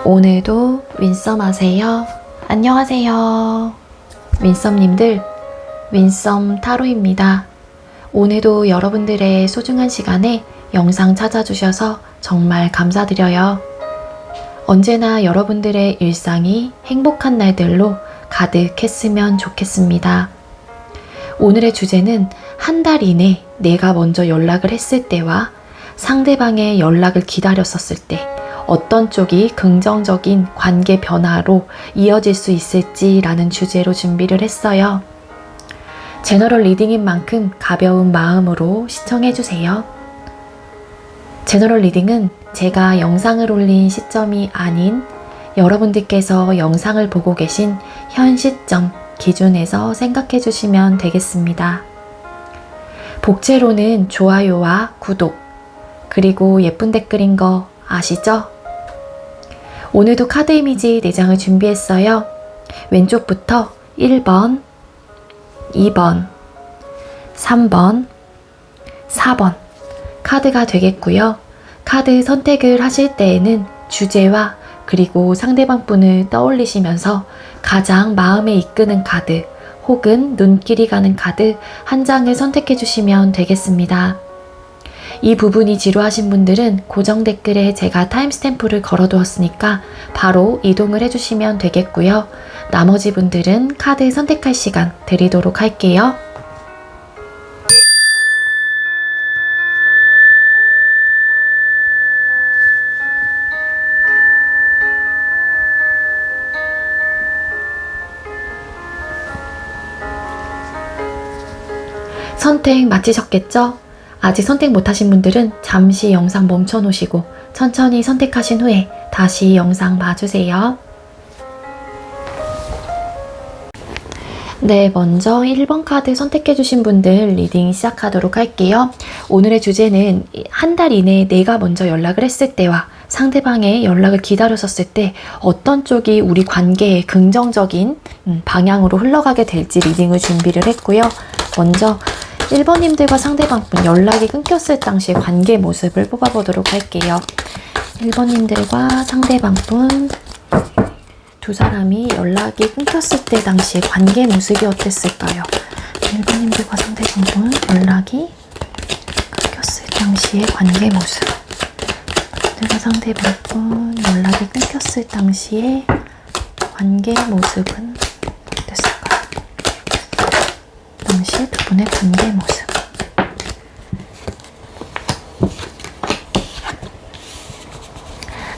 오늘도 윈썸 하세요. 안녕하세요. 윈썸님들, 윈썸 타로입니다. 오늘도 여러분들의 소중한 시간에 영상 찾아주셔서 정말 감사드려요. 언제나 여러분들의 일상이 행복한 날들로 가득했으면 좋겠습니다. 오늘의 주제는 한 달 이내 내가 먼저 연락을 했을 때와 상대방의 연락을 기다렸었을 때 어떤 쪽이 긍정적인 관계 변화로 이어질 수 있을지라는 주제로 준비를 했어요. 제너럴 리딩인 만큼 가벼운 마음으로 시청해주세요. 제너럴 리딩은 제가 영상을 올린 시점이 아닌 여러분들께서 영상을 보고 계신 현 시점 기준에서 생각해 주시면 되겠습니다. 복제로는 좋아요와 구독, 그리고 예쁜 댓글인 거 아시죠? 오늘도 카드 이미지 4장을 준비했어요. 왼쪽부터 1번, 2번, 3번, 4번 카드가 되겠고요. 카드 선택을 하실 때에는 주제와 그리고 상대방 분을 떠올리시면서 가장 마음에 이끄는 카드 혹은 눈길이 가는 카드 한 장을 선택해 주시면 되겠습니다. 이 부분이 지루하신 분들은 고정 댓글에 제가 타임스탬프를 걸어 두었으니까 바로 이동을 해주시면 되겠고요. 나머지 분들은 카드 선택할 시간 드리도록 할게요. 선택 마치셨겠죠? 아직 선택 못하신 분들은 잠시 영상 멈춰 놓으시고 천천히 선택하신 후에 다시 영상 봐주세요. 네, 먼저 1번 카드 선택해 주신 분들 리딩 시작하도록 할게요. 오늘의 주제는 한 달 이내에 내가 먼저 연락을 했을 때와 상대방의 연락을 기다렸었을 때 어떤 쪽이 우리 관계의 긍정적인 방향으로 흘러가게 될지 리딩을 준비를 했고요. 먼저 1번님들과 상대방분 연락이 끊겼을 당시의 관계 모습을 뽑아보도록 할게요. 1번님들과 상대방분 두 사람이 연락이 끊겼을 때 당시의 관계 모습이 어땠을까요? 1번님들과 상대방분 연락이 끊겼을 당시의 관계 모습. 내가 상대방분 연락이 끊겼을 당시의 관계 모습은 어땠을까요? 당시 두 분의 관계 모습.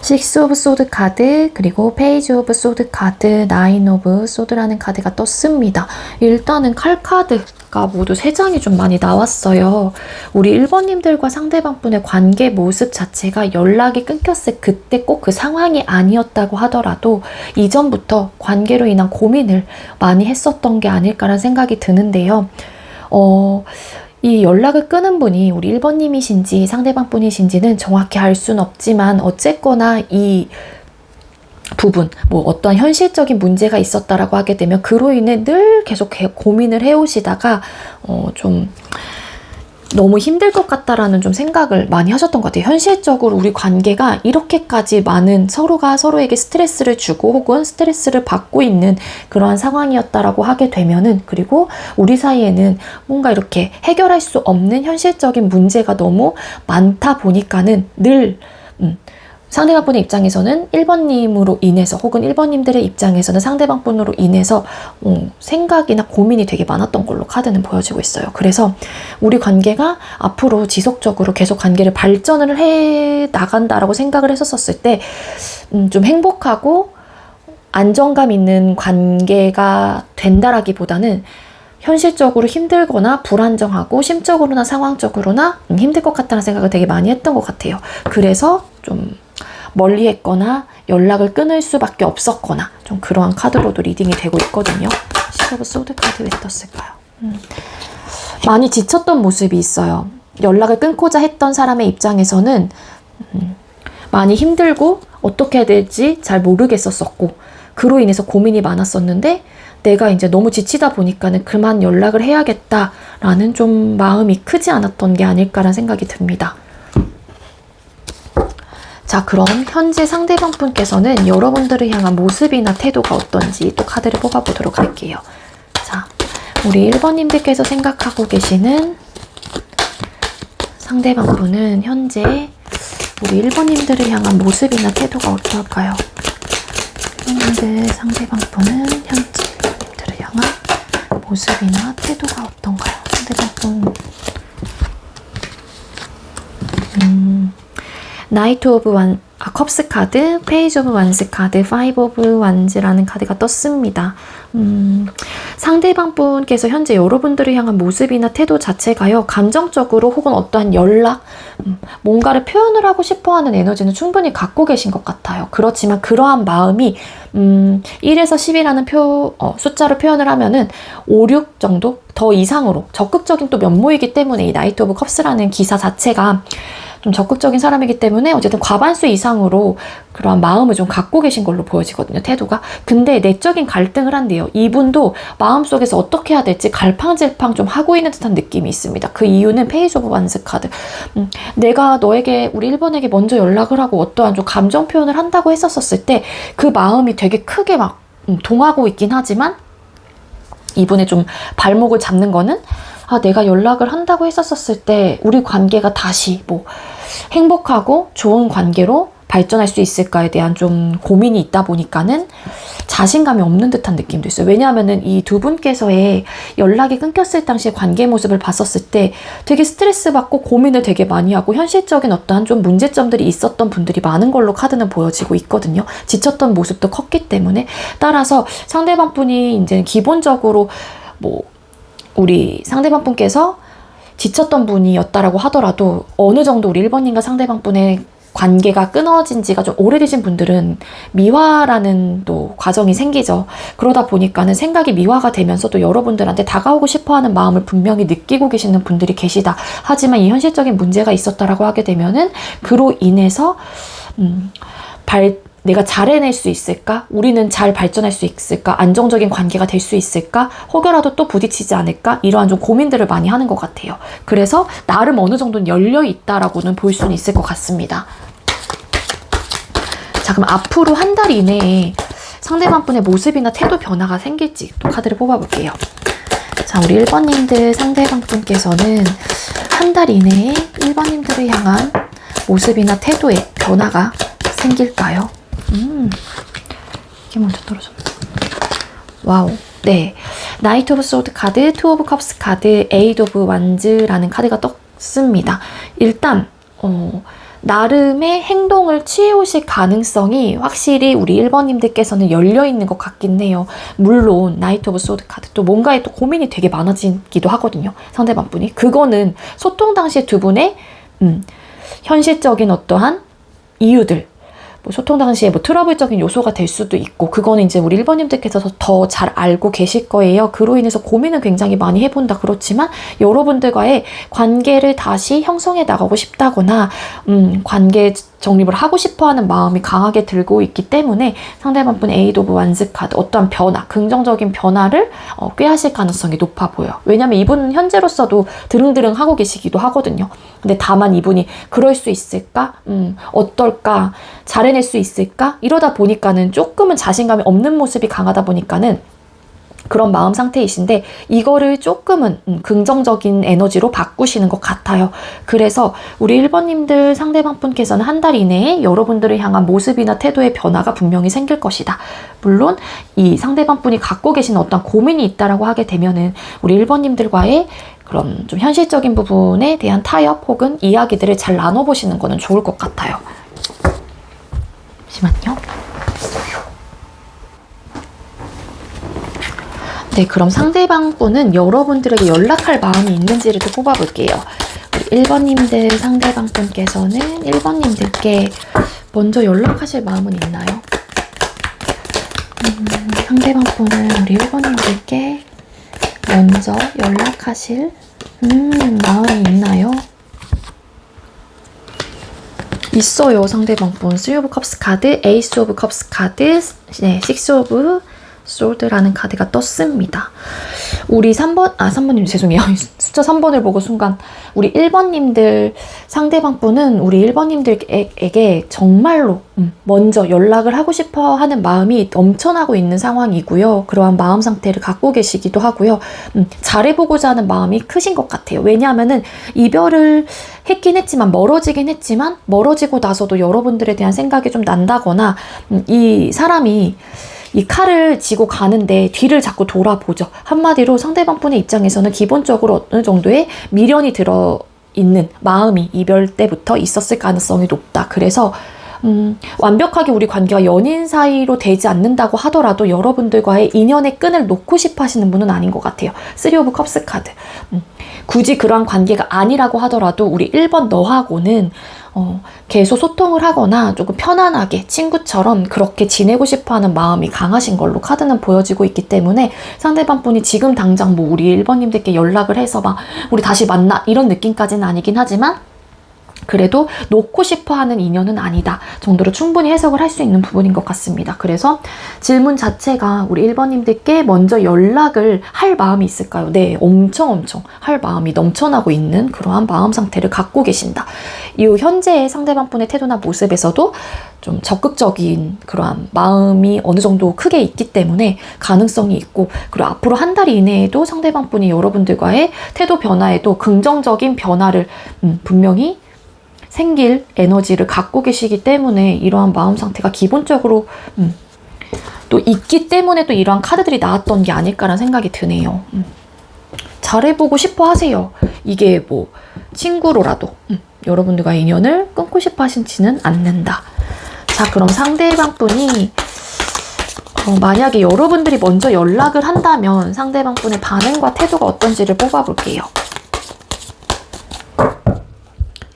식스 오브 소드 카드, 그리고 페이지 오브 소드 카드, 나인 오브 소드라는 카드가 떴습니다. 일단은 칼 카드가 모두 3장이 좀 많이 나왔어요. 우리 1번님들과 상대방분의 관계 모습 자체가 연락이 끊겼을 그때 꼭 그 상황이 아니었다고 하더라도 이전부터 관계로 인한 고민을 많이 했었던 게 아닐까라는 생각이 드는데요. 이 연락을 끊은 분이 우리 1번님이신지 상대방 분이신지는 정확히 알 수는 없지만 어쨌거나 이 부분, 어떤 현실적인 문제가 있었다라고 하게 되면 그로 인해 늘 계속 고민을 해오시다가 좀 너무 힘들 것 같다라는 좀 생각을 많이 하셨던 것 같아요. 현실적으로 우리 관계가 이렇게까지 많은 서로가 서로에게 스트레스를 주고 혹은 스트레스를 받고 있는 그러한 상황이었다라고 하게 되면은, 그리고 우리 사이에는 뭔가 이렇게 해결할 수 없는 현실적인 문제가 너무 많다 보니까는 늘 상대방 분의 입장에서는 1번님으로 인해서 혹은 1번님들의 입장에서는 상대방 분으로 인해서 생각이나 고민이 되게 많았던 걸로 카드는 보여지고 있어요. 그래서 우리 관계가 앞으로 지속적으로 계속 관계를 발전을 해 나간다라고 생각을 했었을 때 좀 행복하고 안정감 있는 관계가 된다라기보다는 현실적으로 힘들거나 불안정하고 심적으로나 상황적으로나 힘들 것 같다는 생각을 되게 많이 했던 것 같아요. 그래서 좀 멀리 했거나 연락을 끊을 수밖에 없었거나 좀 그러한 카드로도 리딩이 되고 있거든요. 시스 오브 소드 카드 왜 떴을까요? 많이 지쳤던 모습이 있어요. 연락을 끊고자 했던 사람의 입장에서는 많이 힘들고 어떻게 해야 될지 잘 모르겠었었고 그로 인해서 고민이 많았었는데 내가 이제 너무 지치다 보니까는 그만 연락을 해야겠다라는 좀 마음이 크지 않았던 게 아닐까라는 생각이 듭니다. 자, 그럼 현재 상대방 분께서는 여러분들을 향한 모습이나 태도가 어떤지 또 카드를 뽑아보도록 할게요. 자, 우리 1번님들께서 생각하고 계시는 상대방 분은 현재 우리 1번님들을 향한 모습이나 태도가 어떨까요? 1번님들 상대방 분은 현재 1번님들을 향한 모습이나 태도가 어떤가요? 상대방 분. 나이트 오브 컵스 카드, 페이지 오브 완즈 카드, 파이브 오브 완즈라는 카드가 떴습니다. 상대방 분께서 현재 여러분들을 향한 모습이나 태도 자체가요, 감정적으로 혹은 어떠한 연락, 뭔가를 표현을 하고 싶어하는 에너지는 충분히 갖고 계신 것 같아요. 그렇지만 그러한 마음이 1에서 10이라는 숫자로 표현을 하면은 5, 6 정도 더 이상으로 적극적인 또 면모이기 때문에 이 나이트 오브 컵스라는 기사 자체가 좀 적극적인 사람이기 때문에 어쨌든 과반수 이상으로 그러한 마음을 좀 갖고 계신 걸로 보여지거든요, 태도가. 근데 내적인 갈등을 한대요. 이분도 마음속에서 어떻게 해야 될지 갈팡질팡 좀 하고 있는 듯한 느낌이 있습니다. 그 이유는 페이지 오브 완즈 카드. 내가 너에게, 우리 1번에게 먼저 연락을 하고 어떠한 좀 감정 표현을 한다고 했었을 때 그 마음이 되게 크게 막 동하고 있긴 하지만 이분의 좀 발목을 잡는 거는 내가 연락을 한다고 했었을 때 우리 관계가 다시 행복하고 좋은 관계로 발전할 수 있을까에 대한 좀 고민이 있다 보니까는 자신감이 없는 듯한 느낌도 있어요. 왜냐하면은 이 두 분께서의 연락이 끊겼을 당시의 관계 모습을 봤었을 때 되게 스트레스 받고 고민을 되게 많이 하고 현실적인 어떠한 좀 문제점들이 있었던 분들이 많은 걸로 카드는 보여지고 있거든요. 지쳤던 모습도 컸기 때문에. 따라서 상대방 분이 이제 기본적으로 우리 상대방 분께서 지쳤던 분이었다라고 하더라도 어느 정도 우리 1번님과 상대방 분의 관계가 끊어진 지가 좀 오래되신 분들은 미화라는 또 과정이 생기죠. 그러다 보니까는 생각이 미화가 되면서도 여러분들한테 다가오고 싶어하는 마음을 분명히 느끼고 계시는 분들이 계시다. 하지만 이 현실적인 문제가 있었다라고 하게 되면은 그로 인해서 내가 잘 해낼 수 있을까? 우리는 잘 발전할 수 있을까? 안정적인 관계가 될 수 있을까? 혹여라도 또 부딪히지 않을까? 이러한 좀 고민들을 많이 하는 것 같아요. 그래서 나름 어느 정도는 열려있다라고는 볼 수는 있을 것 같습니다. 자, 그럼 앞으로 한 달 이내에 상대방 분의 모습이나 태도 변화가 생길지 또 카드를 뽑아볼게요. 자, 우리 1번님들 상대방 분께서는 한 달 이내에 1번님들을 향한 모습이나 태도의 변화가 생길까요? 이게 먼저 떨어졌나? 와우. 네. 나이트 오브 소드 카드, 투 오브 컵스 카드, 에이드 오브 완즈라는 카드가 떴습니다. 일단, 나름의 행동을 취해오실 가능성이 확실히 우리 1번님들께서는 열려있는 것 같긴 해요. 물론, 나이트 오브 소드 카드, 또 뭔가에 또 고민이 되게 많아지기도 하거든요. 상대방 분이. 그거는 소통 당시에 두 분의, 현실적인 어떠한 이유들, 소통 당시에 트러블적인 요소가 될 수도 있고, 그거는 이제 우리 1번님들께서 더 잘 알고 계실 거예요. 그로 인해서 고민을 굉장히 많이 해본다. 그렇지만 여러분들과의 관계를 다시 형성해 나가고 싶다거나 관계 정립을 하고 싶어하는 마음이 강하게 들고 있기 때문에 상대방 분 에이드 오브 완즈 카드, 어떠한 변화, 긍정적인 변화를 꾀하실 가능성이 높아 보여요. 왜냐면 이분은 현재로서도 드릉드릉 하고 계시기도 하거든요. 근데 다만 이분이 그럴 수 있을까? 어떨까? 잘 해낼 수 있을까? 이러다 보니까는 조금은 자신감이 없는 모습이 강하다 보니까는 그런 마음 상태이신데 이거를 조금은 긍정적인 에너지로 바꾸시는 것 같아요. 그래서 우리 1번님들 상대방 분께서는 한 달 이내에 여러분들을 향한 모습이나 태도의 변화가 분명히 생길 것이다. 물론 이 상대방 분이 갖고 계신 어떤 고민이 있다라고 하게 되면은 우리 1번님들과의 그런 좀 현실적인 부분에 대한 타협 혹은 이야기들을 잘 나눠보시는 거는 좋을 것 같아요. 잠시만요. 네, 그럼 상대방 분은 여러분들에게 연락할 마음이 있는지를 또 뽑아볼게요. 우리 1번님들 상대방 분께서는 1번님들께 먼저 연락하실 마음은 있나요? 상대방 분은 우리 1번님들께 먼저 연락하실 마음이 있나요? 있어요. 상대방 분. 3 오브 컵스 카드, 에이스 오브 컵스 카드, 6 오브 솔드라는 카드가 떴습니다. 우리 3번님 죄송해요. 숫자 3번을 보고 순간 우리 1번님들 상대방 분은 우리 1번님들에게 정말로 먼저 연락을 하고 싶어 하는 마음이 넘쳐나고 있는 상황이고요. 그러한 마음 상태를 갖고 계시기도 하고요. 잘해보고자 하는 마음이 크신 것 같아요. 왜냐하면은 이별을 했긴 했지만 멀어지긴 했지만 멀어지고 나서도 여러분들에 대한 생각이 좀 난다거나 이 사람이 이 칼을 쥐고 가는데 뒤를 자꾸 돌아보죠. 한마디로 상대방 분의 입장에서는 기본적으로 어느 정도의 미련이 들어있는 마음이 이별 때부터 있었을 가능성이 높다. 그래서 완벽하게 우리 관계가 연인 사이로 되지 않는다고 하더라도 여러분들과의 인연의 끈을 놓고 싶어 하시는 분은 아닌 것 같아요. 3 오브 컵스 카드. 굳이 그러한 관계가 아니라고 하더라도 우리 1번 너하고는 계속 소통을 하거나 조금 편안하게 친구처럼 그렇게 지내고 싶어하는 마음이 강하신 걸로 카드는 보여지고 있기 때문에 상대방 분이 지금 당장 뭐 우리 1번님들께 연락을 해서 막 우리 다시 만나 이런 느낌까지는 아니긴 하지만 그래도 놓고 싶어하는 인연은 아니다 정도로 충분히 해석을 할 수 있는 부분인 것 같습니다. 그래서 질문 자체가 우리 1번님들께 먼저 연락을 할 마음이 있을까요? 네, 엄청 할 마음이 넘쳐나고 있는 그러한 마음 상태를 갖고 계신다. 이 현재의 상대방 분의 태도나 모습에서도 좀 적극적인 그러한 마음이 어느 정도 크게 있기 때문에 가능성이 있고, 그리고 앞으로 한 달 이내에도 상대방 분이 여러분들과의 태도 변화에도 긍정적인 변화를 분명히 생길 에너지를 갖고 계시기 때문에 이러한 마음 상태가 기본적으로 또 있기 때문에 또 이러한 카드들이 나왔던 게 아닐까라는 생각이 드네요. 잘해보고 싶어 하세요. 이게 뭐 친구로라도 여러분들과 인연을 끊고 싶어 하시지는 않는다. 자, 그럼 상대방 분이 만약에 여러분들이 먼저 연락을 한다면 상대방 분의 반응과 태도가 어떤지를 뽑아볼게요.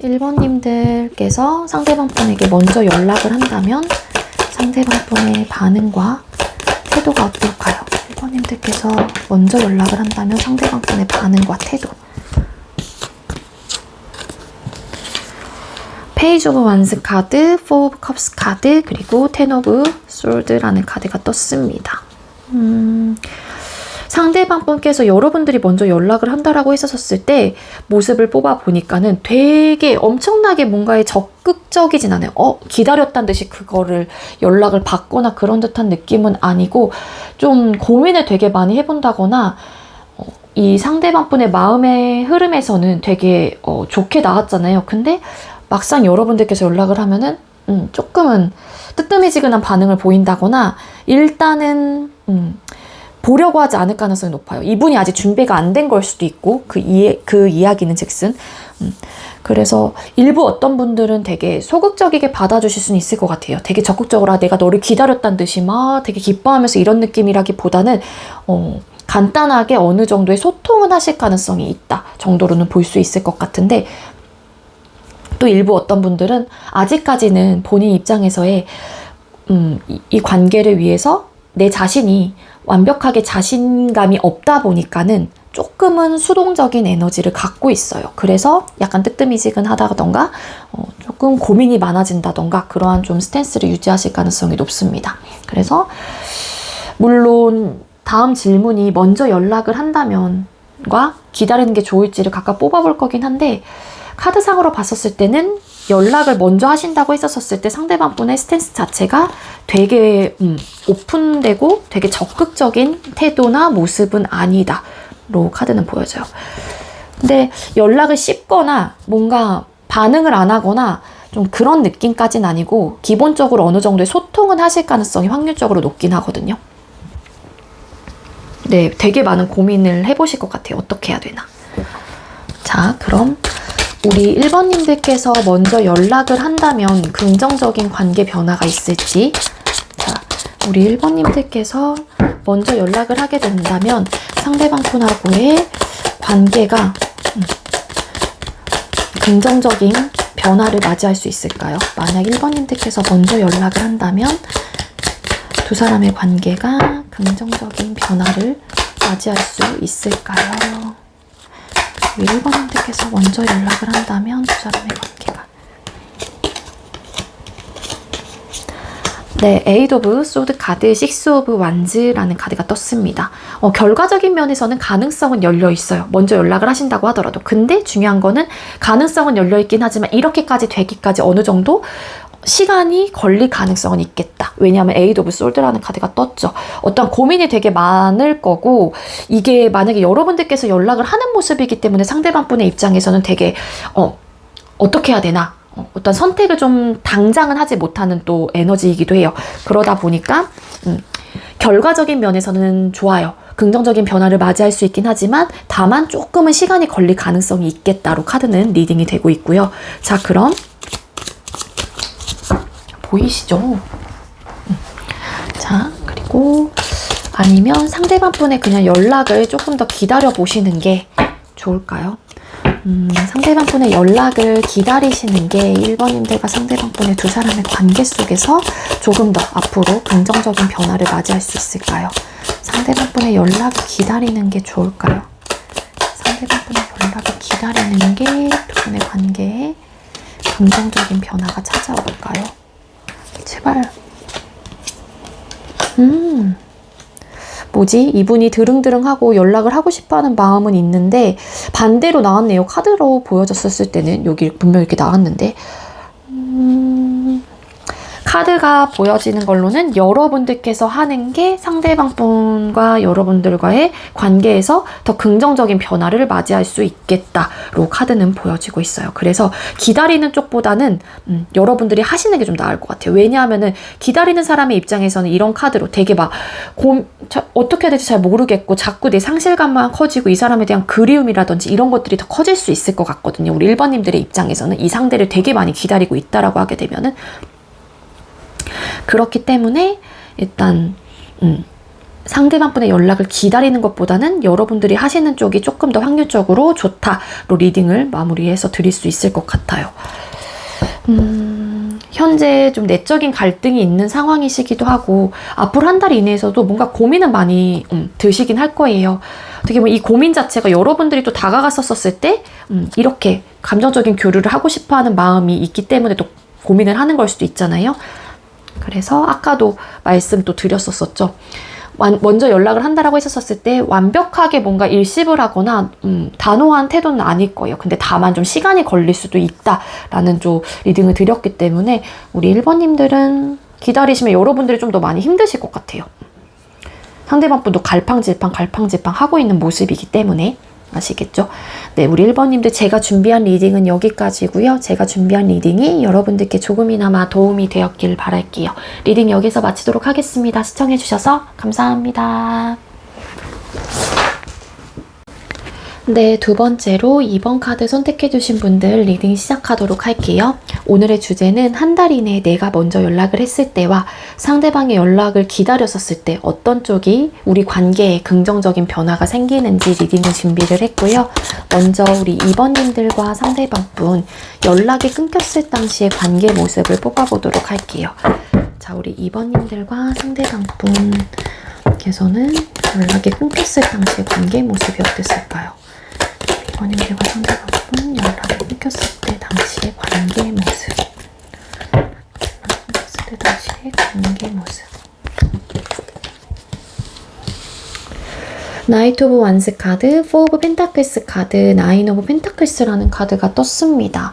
1번님들께서 상대방 분에게 먼저 연락을 한다면 상대방 분의 반응과 태도가 어떨까요? 1번님들께서 먼저 연락을 한다면 상대방 분의 반응과 태도. 페이지 오브 완스 카드, 4 오브 컵스 카드, 그리고 10 오브 솔드라는 카드가 떴습니다. 상대방 분께서 여러분들이 먼저 연락을 한다라고 했었을 때 모습을 뽑아보니까는 되게 엄청나게 뭔가에 적극적이진 않아요. 기다렸다는 듯이 그거를 연락을 받거나 그런 듯한 느낌은 아니고 좀 고민을 되게 많이 해본다거나 이 상대방 분의 마음의 흐름에서는 되게 좋게 나왔잖아요. 근데 막상 여러분들께서 연락을 하면은 조금은 뜨뜨미지근한 반응을 보인다거나 일단은 보려고 하지 않을 가능성이 높아요. 이분이 아직 준비가 안 된 걸 수도 있고 그 이야기는 즉슨 그래서 일부 어떤 분들은 되게 소극적이게 받아주실 수는 있을 것 같아요. 되게 적극적으로 내가 너를 기다렸다는 듯이 막 되게 기뻐하면서 이런 느낌이라기보다는 간단하게 어느 정도의 소통은 하실 가능성이 있다 정도로는 볼 수 있을 것 같은데, 또 일부 어떤 분들은 아직까지는 본인 입장에서의 이 관계를 위해서 내 자신이 완벽하게 자신감이 없다 보니까는 조금은 수동적인 에너지를 갖고 있어요. 그래서 약간 뜨뜨미지근하다던가 조금 고민이 많아진다던가 그러한 좀 스탠스를 유지하실 가능성이 높습니다. 그래서 물론 다음 질문이 먼저 연락을 한다면과 기다리는 게 좋을지를 각각 뽑아볼 거긴 한데, 카드상으로 봤었을 때는 연락을 먼저 하신다고 했었을 때 상대방 분의 스탠스 자체가 되게 오픈되고 되게 적극적인 태도나 모습은 아니다로 카드는 보여져요. 근데 연락을 씹거나 뭔가 반응을 안 하거나 좀 그런 느낌까지는 아니고 기본적으로 어느 정도의 소통은 하실 가능성이 확률적으로 높긴 하거든요. 네, 되게 많은 고민을 해보실 것 같아요. 어떻게 해야 되나. 자, 그럼 우리 1번님들께서 먼저 연락을 한다면 긍정적인 관계 변화가 있을지. 자, 우리 1번님들께서 먼저 연락을 하게 된다면 상대방 분하고의 관계가 긍정적인 변화를 맞이할 수 있을까요? 만약 1번님들께서 먼저 연락을 한다면 두 사람의 관계가 긍정적인 변화를 맞이할 수 있을까요? 1번님들께서 먼저 연락을 한다면 두 사람의 관계가 네, 에이드 오브 소드 카드, 식스 오브 완즈라는 카드가 떴습니다. 결과적인 면에서는 가능성은 열려 있어요. 먼저 연락을 하신다고 하더라도. 근데 중요한 거는 가능성은 열려 있긴 하지만 이렇게까지 되기까지 어느 정도 시간이 걸릴 가능성은 있겠다. 왜냐하면 에이드 오브 소드라는 카드가 떴죠. 어떤 고민이 되게 많을 거고, 이게 만약에 여러분들께서 연락을 하는 모습이기 때문에 상대방 분의 입장에서는 되게 어떻게 해야 되나, 어떤 선택을 좀 당장은 하지 못하는 또 에너지이기도 해요. 그러다 보니까 결과적인 면에서는 좋아요. 긍정적인 변화를 맞이할 수 있긴 하지만 다만 조금은 시간이 걸릴 가능성이 있겠다로 카드는 리딩이 되고 있고요. 자, 그럼 보이시죠? 자, 그리고 아니면 상대방 분의 그냥 연락을 조금 더 기다려 보시는 게 좋을까요? 상대방 분의 연락을 기다리시는 게 1번님들과 상대방 분의 두 사람의 관계 속에서 조금 더 앞으로 긍정적인 변화를 맞이할 수 있을까요? 상대방 분의 연락을 기다리는 게 좋을까요? 상대방 분의 연락을 기다리는 게 두 분의 관계에 긍정적인 변화가 찾아올까요? 제발. 뭐지? 이분이 드릉드릉하고 연락을 하고 싶어하는 마음은 있는데 반대로 나왔네요. 카드로 보여졌었을 때는 여기 분명히 이렇게 나왔는데 카드가 보여지는 걸로는 여러분들께서 하는 게 상대방 분과 여러분들과의 관계에서 더 긍정적인 변화를 맞이할 수 있겠다로 카드는 보여지고 있어요. 그래서 기다리는 쪽보다는 여러분들이 하시는 게 좀 나을 것 같아요. 왜냐하면은 기다리는 사람의 입장에서는 이런 카드로 되게 막 어떻게 해야 될지 잘 모르겠고 자꾸 내 상실감만 커지고 이 사람에 대한 그리움이라든지 이런 것들이 더 커질 수 있을 것 같거든요. 우리 1번님들의 입장에서는 이 상대를 되게 많이 기다리고 있다라고 하게 되면은 그렇기 때문에 일단 상대방 분의 연락을 기다리는 것보다는 여러분들이 하시는 쪽이 조금 더 확률적으로 좋다로 리딩을 마무리해서 드릴 수 있을 것 같아요. 현재 좀 내적인 갈등이 있는 상황이시기도 하고 앞으로 한 달 이내에서도 뭔가 고민은 많이 드시긴 할 거예요. 어떻게 보면 이 고민 자체가 여러분들이 또 다가갔었을 때 이렇게 감정적인 교류를 하고 싶어하는 마음이 있기 때문에 또 고민을 하는 걸 수도 있잖아요. 그래서 아까도 말씀 또 드렸었죠. 먼저 연락을 한다라고 했었을 때 완벽하게 뭔가 일십을 하거나 단호한 태도는 아닐 거예요. 근데 다만 좀 시간이 걸릴 수도 있다라는 좀 리딩을 드렸기 때문에 우리 1번님들은 기다리시면 여러분들이 좀 더 많이 힘드실 것 같아요. 상대방 분도 갈팡질팡 하고 있는 모습이기 때문에 아시겠죠? 네, 우리 1번님들 제가 준비한 리딩은 여기까지고요. 제가 준비한 리딩이 여러분들께 조금이나마 도움이 되었길 바랄게요. 리딩 여기서 마치도록 하겠습니다. 시청해주셔서 감사합니다. 네, 두 번째로 2번 카드 선택해주신 분들 리딩 시작하도록 할게요. 오늘의 주제는 한 달 이내에 내가 먼저 연락을 했을 때와 상대방의 연락을 기다렸었을 때 어떤 쪽이 우리 관계에 긍정적인 변화가 생기는지 리딩을 준비를 했고요. 먼저 우리 2번님들과 상대방 분 연락이 끊겼을 당시의 관계 모습을 뽑아보도록 할게요. 자, 우리 2번님들과 상대방 분께서는 연락이 끊겼을 당시의 관계 모습이 어땠을까요? 2번님들과 상대방 분 연락이 끊겼을 때 당시의 관계 모습. 끊겼을 때 당시의 관계 모습. 나이트 오브 완스 카드, 4 오브 펜타클스 카드, 9 오브 펜타클스라는 카드가 떴습니다.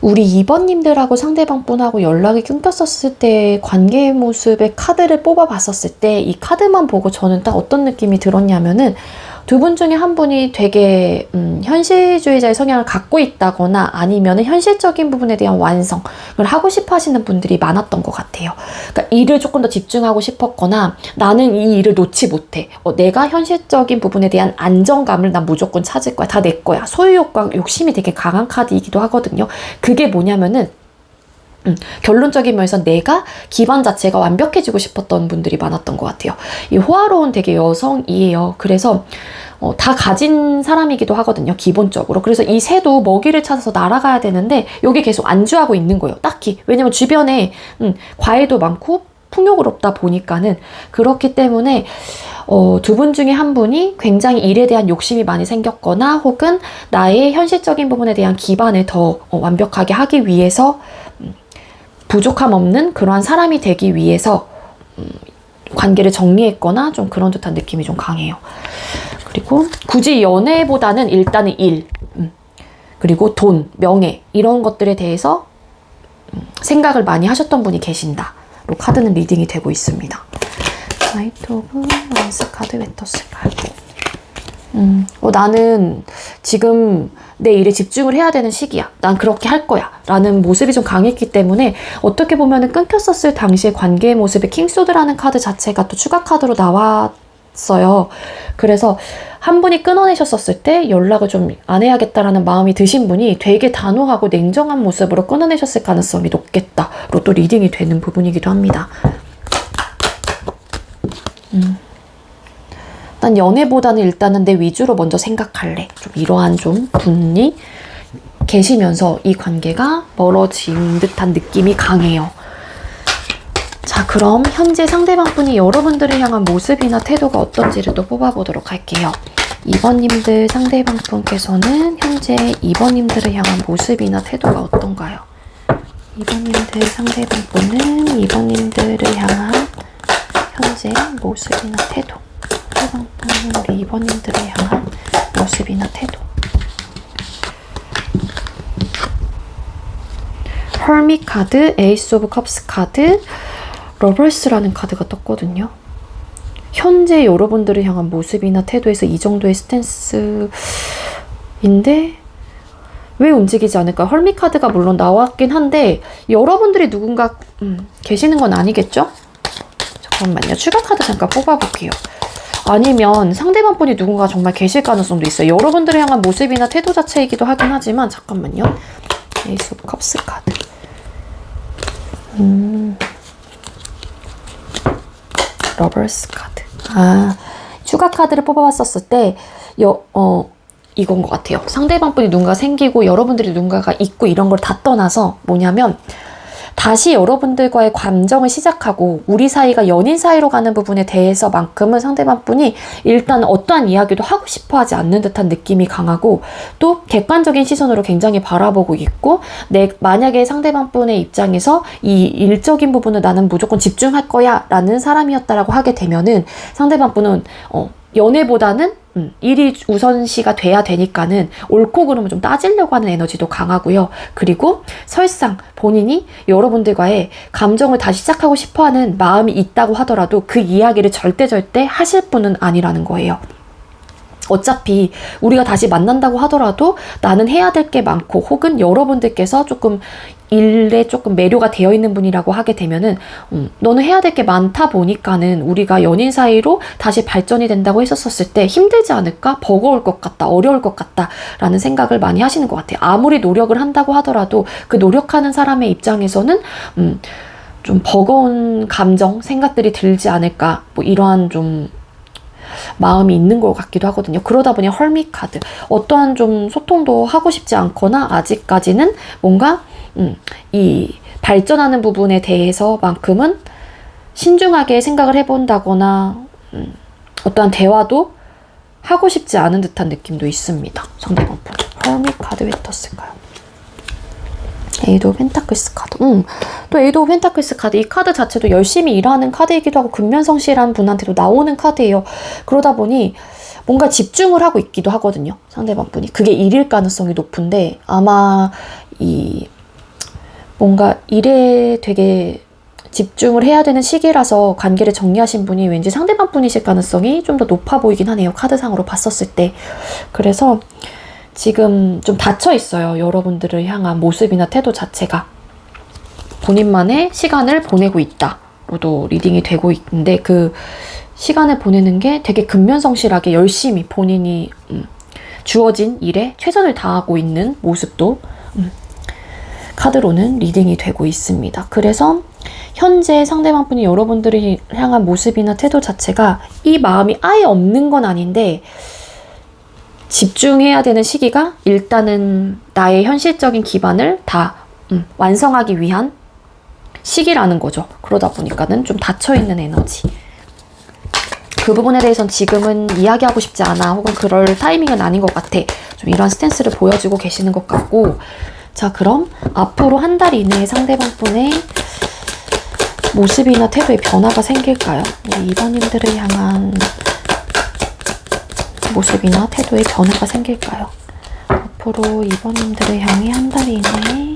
우리 2번님들하고 상대방 분하고 연락이 끊겼었을 때 관계의 모습의 카드를 뽑아봤었을 때 이 카드만 보고 저는 딱 어떤 느낌이 들었냐면은 두 분 중에 한 분이 되게 현실주의자의 성향을 갖고 있다거나 아니면 현실적인 부분에 대한 완성을 하고 싶어 하시는 분들이 많았던 것 같아요. 그러니까 일을 조금 더 집중하고 싶었거나 나는 이 일을 놓지 못해. 내가 현실적인 부분에 대한 안정감을 난 무조건 찾을 거야. 다 내 거야. 소유욕과 욕심이 되게 강한 카드이기도 하거든요. 그게 뭐냐면은 결론적인 면에서 내가 기반 자체가 완벽해지고 싶었던 분들이 많았던 것 같아요. 이 호화로운 되게 여성이에요. 그래서 다 가진 사람이기도 하거든요. 기본적으로. 그래서 이 새도 먹이를 찾아서 날아가야 되는데 여기 계속 안주하고 있는 거예요. 딱히. 왜냐면 주변에 과일도 많고 풍요롭다 보니까는 그렇기 때문에 두 분 중에 한 분이 굉장히 일에 대한 욕심이 많이 생겼거나 혹은 나의 현실적인 부분에 대한 기반을 더 완벽하게 하기 위해서 부족함 없는 그러한 사람이 되기 위해서 관계를 정리했거나 좀 그런 듯한 느낌이 좀 강해요. 그리고 굳이 연애보다는 일단은 일, 그리고 돈, 명예 이런 것들에 대해서 생각을 많이 하셨던 분이 계신다. 로 카드는 리딩이 되고 있습니다. 나이트 오브 원스 카드, 왜 떴을까요? 나는 지금 내 일에 집중을 해야 되는 시기야. 난 그렇게 할 거야. 라는 모습이 좀 강했기 때문에 어떻게 보면은 끊겼었을 당시의 관계의 모습에 킹소드라는 카드 자체가 또 추가 카드로 나왔어요. 그래서 한 분이 끊어내셨었을 때 연락을 좀 안 해야겠다라는 마음이 드신 분이 되게 단호하고 냉정한 모습으로 끊어내셨을 가능성이 높겠다로 또 리딩이 되는 부분이기도 합니다. 난 연애보다는 일단은 내 위주로 먼저 생각할래. 좀 이러한 좀 분이 계시면서 이 관계가 멀어진 듯한 느낌이 강해요. 자, 그럼 현재 상대방 분이 여러분들을 향한 모습이나 태도가 어떤지를 또 뽑아보도록 할게요. 2번님들 상대방 분께서는 현재 2번님들을 향한 모습이나 태도가 어떤가요? 2번님들 상대방 분은 2번님들을 향한 현재 모습이나 태도. 상대방 분은 우리 2번님들을 향한 모습이나 태도. 헐밋 카드, 에이스 오브 컵스 카드, 러버스라는 카드가 떴거든요. 현재 여러분들을 향한 모습이나 태도에서 이 정도의 스탠스인데 왜 움직이지 않을까? 헐밋 카드가 물론 나왔긴 한데 여러분들이 누군가 계시는 건 아니겠죠? 잠깐만요. 추가 카드 잠깐 뽑아볼게요. 아니면 상대방 분이 누군가 정말 계실 가능성도 있어요. 여러분들을 향한 모습이나 태도 자체이기도 하긴 하지만 잠깐만요. 에이스 오브 컵스 카드. 러버스 카드. 추가 카드를 뽑아봤었을 때 이건 것 같아요. 상대방 분이 누군가 생기고 여러분들이 누군가가 있고 이런 걸 다 떠나서 뭐냐면 다시 여러분들과의 감정을 시작하고 우리 사이가 연인 사이로 가는 부분에 대해서만큼은 상대방 분이 일단 어떠한 이야기도 하고 싶어 하지 않는 듯한 느낌이 강하고 또 객관적인 시선으로 굉장히 바라보고 있고 만약에 상대방 분의 입장에서 이 일적인 부분을 나는 무조건 집중할 거야 라는 사람이었다라고 하게 되면은 상대방 분은 연애보다는 일이 우선시가 돼야 되니까는 옳고 그름을 좀 따지려고 하는 에너지도 강하고요. 그리고 설상 본인이 여러분들과의 감정을 다시 시작하고 싶어하는 마음이 있다고 하더라도 그 이야기를 절대 하실 분은 아니라는 거예요. 어차피 우리가 다시 만난다고 하더라도 나는 해야 될 게 많고 혹은 여러분들께서 조금 일에 조금 매료가 되어 있는 분이라고 하게 되면은 너는 해야 될 게 많다 보니까는 우리가 연인 사이로 다시 발전이 된다고 했었을 때 힘들지 않을까? 버거울 것 같다. 어려울 것 같다. 라는 생각을 많이 하시는 것 같아요. 아무리 노력을 한다고 하더라도 그 노력하는 사람의 입장에서는 좀 버거운 감정, 생각들이 들지 않을까? 뭐 이러한 좀 마음이 있는 것 같기도 하거든요. 그러다 보니 헐밋 카드. 어떠한 좀 소통도 하고 싶지 않거나 아직까지는 뭔가 이 발전하는 부분에 대해서만큼은 신중하게 생각을 해본다거나 어떠한 대화도 하고 싶지 않은 듯한 느낌도 있습니다. 상대방 분. 헐밋 카드 왜 떴을까요? 에이드 오브 펜타클스 카드. 또 에이드 오브 펜타클스 카드. 이 카드 자체도 열심히 일하는 카드이기도 하고 근면성실한 분한테도 나오는 카드예요. 그러다 보니 뭔가 집중을 하고 있기도 하거든요. 상대방 분이. 그게 일일 가능성이 높은데 아마 뭔가 일에 되게 집중을 해야 되는 시기라서 관계를 정리하신 분이 왠지 상대방 분이실 가능성이 좀 더 높아 보이긴 하네요. 카드상으로 봤었을 때. 그래서 지금 좀 닫혀 있어요. 여러분들을 향한 모습이나 태도 자체가. 본인만의 시간을 보내고 있다로도 리딩이 되고 있는데 그 시간을 보내는 게 되게 근면성실하게 열심히 본인이 주어진 일에 최선을 다하고 있는 모습도 카드로는 리딩이 되고 있습니다. 그래서 현재 상대방 분이 여러분들을 향한 모습이나 태도 자체가 이 마음이 아예 없는 건 아닌데 집중해야 되는 시기가 일단은 나의 현실적인 기반을 다 완성하기 위한 시기라는 거죠. 그러다 보니까는 좀 닫혀있는 에너지. 그 부분에 대해서는 지금은 이야기하고 싶지 않아 혹은 그럴 타이밍은 아닌 것 같아. 좀 이런 스탠스를 보여주고 계시는 것 같고 자 그럼 앞으로 한 달 이내에 상대방 분의 모습이나 태도에 변화가 생길까요? 우리 2번님들을 향한 모습이나 태도에 변화가 생길까요? 앞으로 2번님들을 향해 한 달 이내에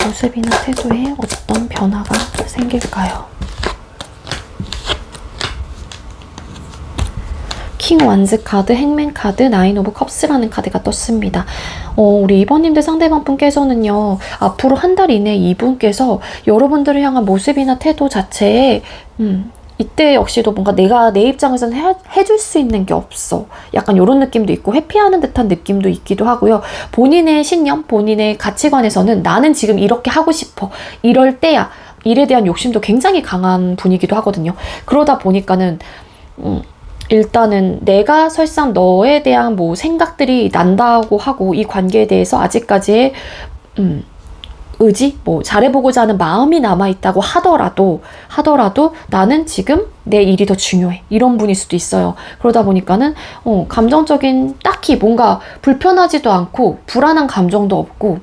모습이나 태도에 어떤 변화가 생길까요? 킹 완즈 카드, 행맨 카드, 나인 오브 컵스라는 카드가 떴습니다. 우리 2번님들 상대방 분께서는요, 앞으로 한 달 이내에 이분께서 여러분들을 향한 모습이나 태도 자체에 이때 역시도 뭔가 내가 내 입장에서는 해줄 수 있는 게 없어. 약간 이런 느낌도 있고 회피하는 듯한 느낌도 있기도 하고요. 본인의 신념, 본인의 가치관에서는 나는 지금 이렇게 하고 싶어. 이럴 때야. 일에 대한 욕심도 굉장히 강한 분이기도 하거든요. 그러다 보니까는 일단은 내가 설상 너에 대한 뭐 생각들이 난다고 하고 이 관계에 대해서 아직까지의 의지, 뭐 잘해보고자 하는 마음이 남아있다고 하더라도 나는 지금 내 일이 더 중요해. 이런 분일 수도 있어요. 그러다 보니까는 감정적인 딱히 뭔가 불편하지도 않고 불안한 감정도 없고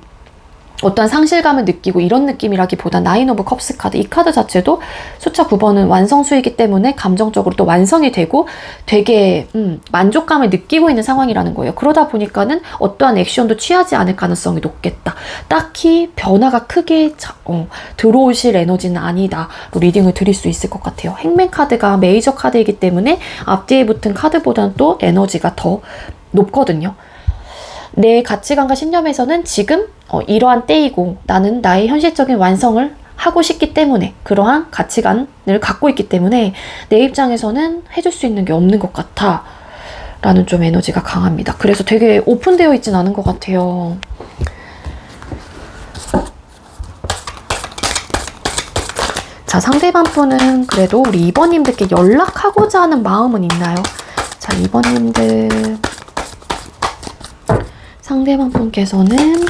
어떤 상실감을 느끼고 이런 느낌이라기보다 나인 오브 컵스 카드, 이 카드 자체도 숫자 9번은 완성수이기 때문에 감정적으로 또 완성이 되고 되게 만족감을 느끼고 있는 상황이라는 거예요. 그러다 보니까는 어떠한 액션도 취하지 않을 가능성이 높겠다. 딱히 변화가 크게 들어오실 에너지는 아니다. 리딩을 드릴 수 있을 것 같아요. 행맨 카드가 메이저 카드이기 때문에 앞뒤에 붙은 카드보다는 또 에너지가 더 높거든요. 내 가치관과 신념에서는 지금 이러한 때이고 나는 나의 현실적인 완성을 하고 싶기 때문에 그러한 가치관을 갖고 있기 때문에 내 입장에서는 해줄 수 있는 게 없는 것 같아 라는 좀 에너지가 강합니다. 그래서 되게 오픈되어 있진 않은 것 같아요. 자, 상대방 분은 그래도 우리 2번님들께 연락하고자 하는 마음은 있나요? 자, 2번님들 상대방 분께서는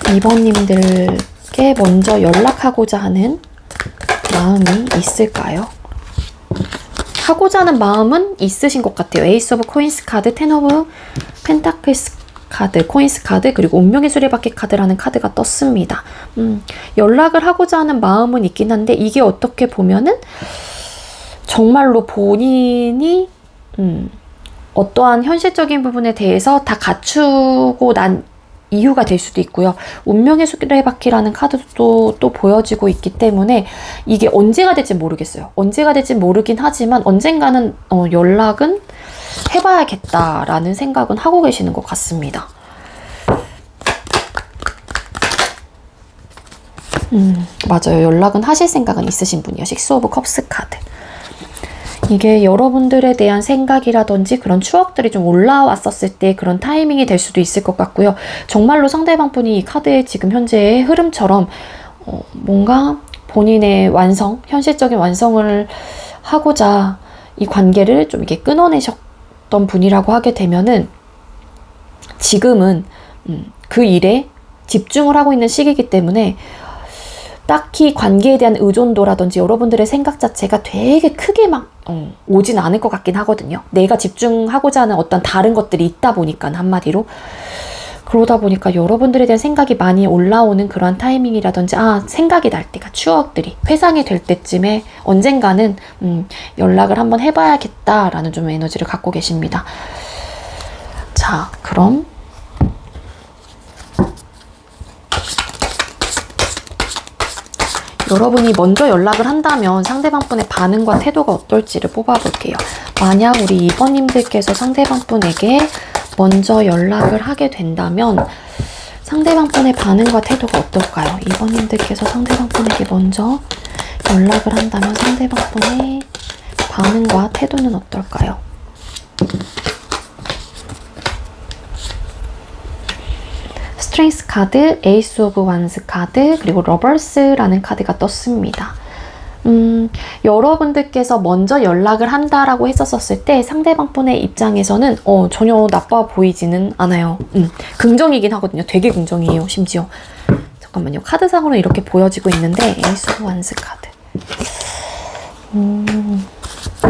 2번님들께 먼저 연락하고자 하는 마음이 있을까요? 하고자 하는 마음은 있으신 것 같아요. 에이스 오브 코인스 카드, 텐 오브 펜타클스 카드, 코인스 카드, 그리고 운명의 수레바퀴 카드라는 카드가 떴습니다. 연락을 하고자 하는 마음은 있긴 한데 이게 어떻게 보면은 정말로 본인이 어떠한 현실적인 부분에 대해서 다 갖추고 난 이유가 될 수도 있고요. 운명의 수레바퀴라는 카드도 또 보여지고 있기 때문에 이게 언제가 될지 모르겠어요. 언제가 될지 모르긴 하지만 언젠가는 연락은 해봐야겠다라는 생각은 하고 계시는 것 같습니다. 맞아요. 연락은 하실 생각은 있으신 분이요. 식스 오브 컵스 카드. 이게 여러분들에 대한 생각이라든지 그런 추억들이 좀 올라왔었을 때 그런 타이밍이 될 수도 있을 것 같고요. 정말로 상대방 분이 이 카드의 지금 현재의 흐름처럼 뭔가 본인의 완성, 현실적인 완성을 하고자 이 관계를 좀 이렇게 끊어내셨던 분이라고 하게 되면은 지금은 그 일에 집중을 하고 있는 시기이기 때문에 딱히 관계에 대한 의존도라든지 여러분들의 생각 자체가 되게 크게 막 오진 않을 것 같긴 하거든요. 내가 집중하고자 하는 어떤 다른 것들이 있다 보니까 한마디로. 그러다 보니까 여러분들에 대한 생각이 많이 올라오는 그런 타이밍이라든지 생각이 날 때가 추억들이 회상이 될 때쯤에 언젠가는 연락을 한번 해봐야겠다라는 좀 에너지를 갖고 계십니다. 자, 그럼 여러분이 먼저 연락을 한다면 상대방 분의 반응과 태도가 어떨지를 뽑아볼게요. 만약 우리 2번님들께서 상대방 분에게 먼저 연락을 하게 된다면 상대방 분의 반응과 태도가 어떨까요? 2번님들께서 상대방 분에게 먼저 연락을 한다면 상대방 분의 반응과 태도는 어떨까요? 스트렝스 카드, 에이스 오브 완스 카드, 그리고 러버스라는 카드가 떴습니다. 여러분들께서 먼저 연락을 한다라고 했었을 때 상대방 분의 입장에서는 전혀 나빠 보이지는 않아요. 긍정이긴 하거든요. 되게 긍정이에요. 심지어. 잠깐만요. 카드상으로 이렇게 보여지고 있는데 에이스 오브 완스 카드.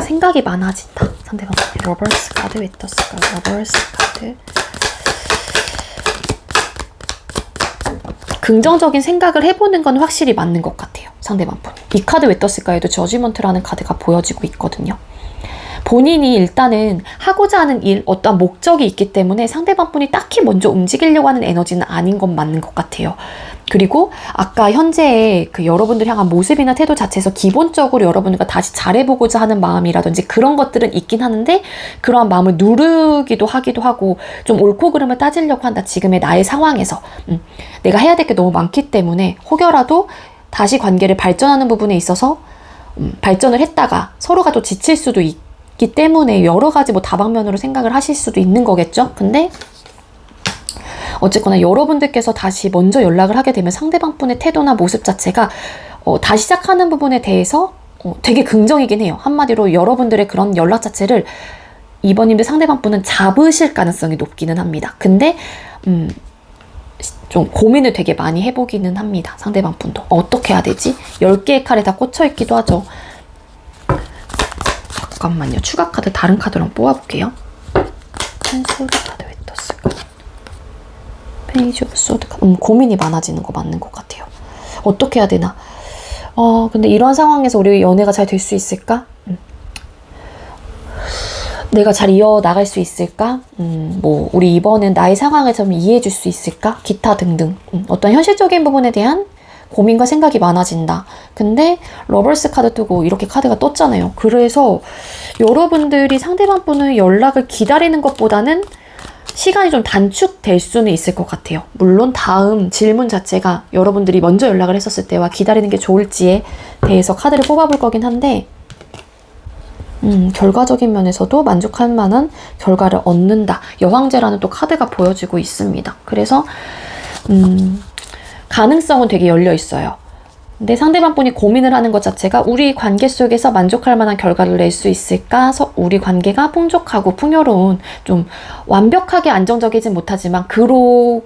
생각이 많아진다. 상대방 분의 러버스 카드 왜 떴을까요? 러버스 카드. 긍정적인 생각을 해보는 건 확실히 맞는 것 같아요. 상대방 분이. 이 카드 왜 떴을까 해도 저지먼트라는 카드가 보여지고 있거든요. 본인이 일단은 하고자 하는 일, 어떠한 목적이 있기 때문에 상대방 분이 딱히 먼저 움직이려고 하는 에너지는 아닌 건 맞는 것 같아요. 그리고 아까 현재의 그 여러분들 향한 모습이나 태도 자체에서 기본적으로 여러분들과 다시 잘해보고자 하는 마음이라든지 그런 것들은 있긴 하는데 그러한 마음을 누르기도 하기도 하고 좀 옳고 그름을 따지려고 한다. 지금의 나의 상황에서. 내가 해야 될 게 너무 많기 때문에 혹여라도 다시 관계를 발전하는 부분에 있어서 발전을 했다가 서로가 또 지칠 수도 있기 때문에 여러 가지 뭐 다방면으로 생각을 하실 수도 있는 거겠죠. 근데 어쨌거나 여러분들께서 다시 먼저 연락을 하게 되면 상대방 분의 태도나 모습 자체가 다시 시작하는 부분에 대해서 되게 긍정이긴 해요. 한마디로 여러분들의 그런 연락 자체를 이번님들 상대방 분은 잡으실 가능성이 높기는 합니다. 근데 좀 고민을 되게 많이 해보기는 합니다. 상대방 분도. 어떻게 해야 되지? 10개의 칼에 다 꽂혀있기도 하죠. 잠깐만요. 추가 카드 다른 카드랑 뽑아볼게요. 소드 카드 왜 떴을까? 페이지 오브 소드 카드. 고민이 많아지는 거 맞는 것 같아요. 어떻게 해야 되나? 근데 이런 상황에서 우리 연애가 잘 될 수 있을까? 내가 잘 이어나갈 수 있을까? 뭐 우리 이번엔 나의 상황을 좀 이해해 줄 수 있을까? 기타 등등. 어떤 현실적인 부분에 대한 고민과 생각이 많아진다. 근데 러버스 카드 뜨고 이렇게 카드가 떴잖아요. 그래서 여러분들이 상대방 분의 연락을 기다리는 것보다는 시간이 좀 단축될 수는 있을 것 같아요. 물론 다음 질문 자체가 여러분들이 먼저 연락을 했었을 때와 기다리는 게 좋을지에 대해서 카드를 뽑아볼 거긴 한데 결과적인 면에서도 만족할 만한 결과를 얻는다. 여왕제라는 또 카드가 보여지고 있습니다. 그래서 가능성은 되게 열려 있어요. 근데 상대방 분이 고민을 하는 것 자체가 우리 관계 속에서 만족할 만한 결과를 낼 수 있을까? 우리 관계가 풍족하고 풍요로운 좀 완벽하게 안정적이진 못하지만 그로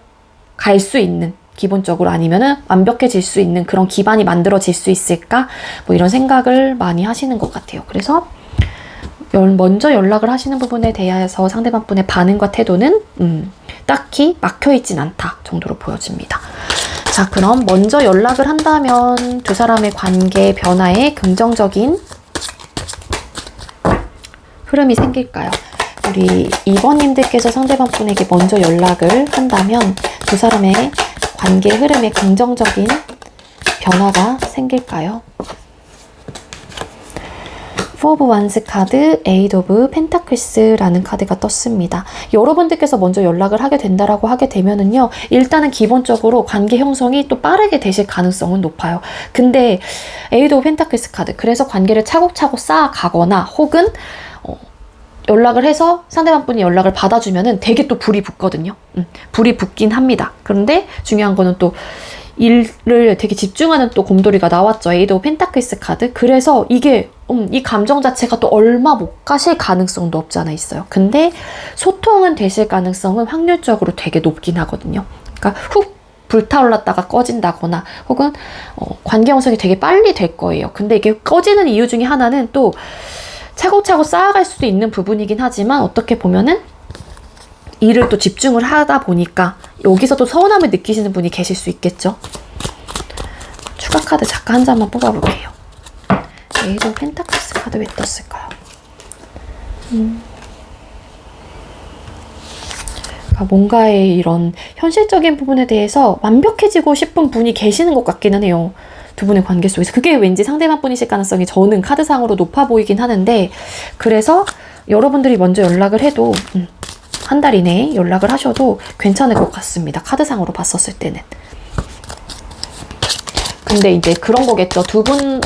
갈 수 있는 기본적으로 아니면은 완벽해질 수 있는 그런 기반이 만들어질 수 있을까? 뭐 이런 생각을 많이 하시는 것 같아요. 그래서 먼저 연락을 하시는 부분에 대해서 상대방 분의 반응과 태도는 딱히 막혀있진 않다 정도로 보여집니다. 자, 그럼 먼저 연락을 한다면 두 사람의 관계 변화에 긍정적인 흐름이 생길까요? 우리 2번님들께서 상대방 분에게 먼저 연락을 한다면 두 사람의 관계 흐름에 긍정적인 변화가 생길까요? 4 오브 완스 카드, 8 오브 펜타클스라는 카드가 떴습니다. 여러분들께서 먼저 연락을 하게 된다라고 하게 되면은요, 일단은 기본적으로 관계 형성이 또 빠르게 되실 가능성은 높아요. 근데 8 오브 펜타클스 카드, 그래서 관계를 차곡차곡 쌓아가거나 혹은 연락을 해서 상대방 분이 연락을 받아주면은 되게 또 불이 붙거든요. 불이 붙긴 합니다. 그런데 중요한 거는 또 일을 되게 집중하는 또 곰돌이가 나왔죠. 8 오브 펜타클스 카드. 그래서 이게 이 감정 자체가 또 얼마 못 가실 가능성도 없지 않아 있어요. 근데 소통은 되실 가능성은 확률적으로 되게 높긴 하거든요. 그러니까 훅 불타올랐다가 꺼진다거나 혹은 관계 형성이 되게 빨리 될 거예요. 근데 이게 꺼지는 이유 중에 하나는 또 차곡차곡 쌓아갈 수도 있는 부분이긴 하지만 어떻게 보면은 일을 또 집중을 하다 보니까 여기서 또 서운함을 느끼시는 분이 계실 수 있겠죠. 추가 카드 잠깐 한 장만 뽑아볼게요. 에이드 펜타클스 카드 왜 떴을까요? 그러니까 뭔가의 이런 현실적인 부분에 대해서 완벽해지고 싶은 분이 계시는 것 같기는 해요. 두 분의 관계 속에서. 그게 왠지 상대방 분이실 가능성이 저는 카드상으로 높아 보이긴 하는데, 그래서 여러분들이 먼저 연락을 해도 한 달 이내에 연락을 하셔도 괜찮을 것 같습니다. 카드상으로 봤었을 때는. 근데 이제 그런 거겠죠.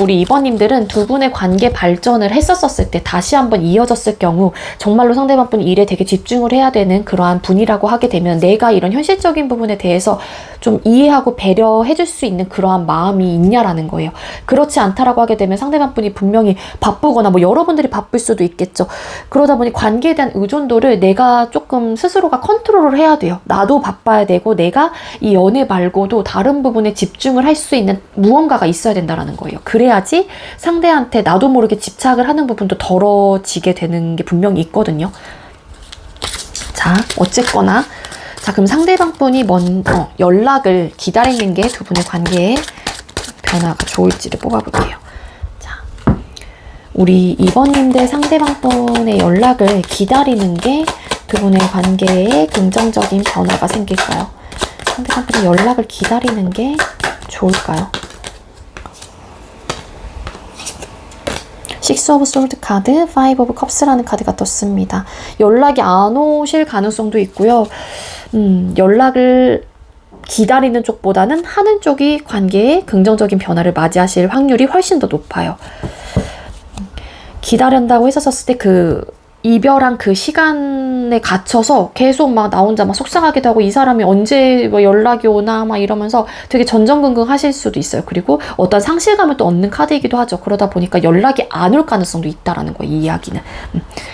우리 2번님들은 두 분의 관계 발전을 했었을 때 다시 한번 이어졌을 경우 정말로 상대방 분이 일에 되게 집중을 해야 되는 그러한 분이라고 하게 되면 내가 이런 현실적인 부분에 대해서 좀 이해하고 배려해 줄 수 있는 그러한 마음이 있냐라는 거예요. 그렇지 않다라고 하게 되면 상대방 분이 분명히 바쁘거나 뭐 여러분들이 바쁠 수도 있겠죠. 그러다 보니 관계에 대한 의존도를 내가 조금 스스로가 컨트롤을 해야 돼요. 나도 바빠야 되고 내가 이 연애 말고도 다른 부분에 집중을 할 수 있는 무언가가 있어야 된다라는 거예요. 그래야지 상대한테 나도 모르게 집착을 하는 부분도 덜어지게 되는 게 분명히 있거든요. 자, 어쨌거나 자, 그럼 상대방 분이 연락을 기다리는 게 두 분의 관계에 변화가 좋을지를 뽑아볼게요. 자, 우리 2번님들 상대방 분의 연락을 기다리는 게 두 분의 관계에 긍정적인 변화가 생길까요? 상대방 분의 연락을 기다리는 게 좋을까요? 식스 오브 솔드 카드, 파이브 오브 컵스라는 카드가 떴습니다. 연락이 안 오실 가능성도 있고요. 연락을 기다리는 쪽보다는 하는 쪽이 관계에 긍정적인 변화를 맞이하실 확률이 훨씬 더 높아요. 기다린다고 했었을 때 이별한 그 시간에 갇혀서 계속 막 나 혼자 막 속상하기도 하고 이 사람이 언제 뭐 연락이 오나 막 이러면서 되게 전전긍긍 하실 수도 있어요. 그리고 어떤 상실감을 또 얻는 카드이기도 하죠. 그러다 보니까 연락이 안 올 가능성도 있다라는 거예요. 이 이야기는.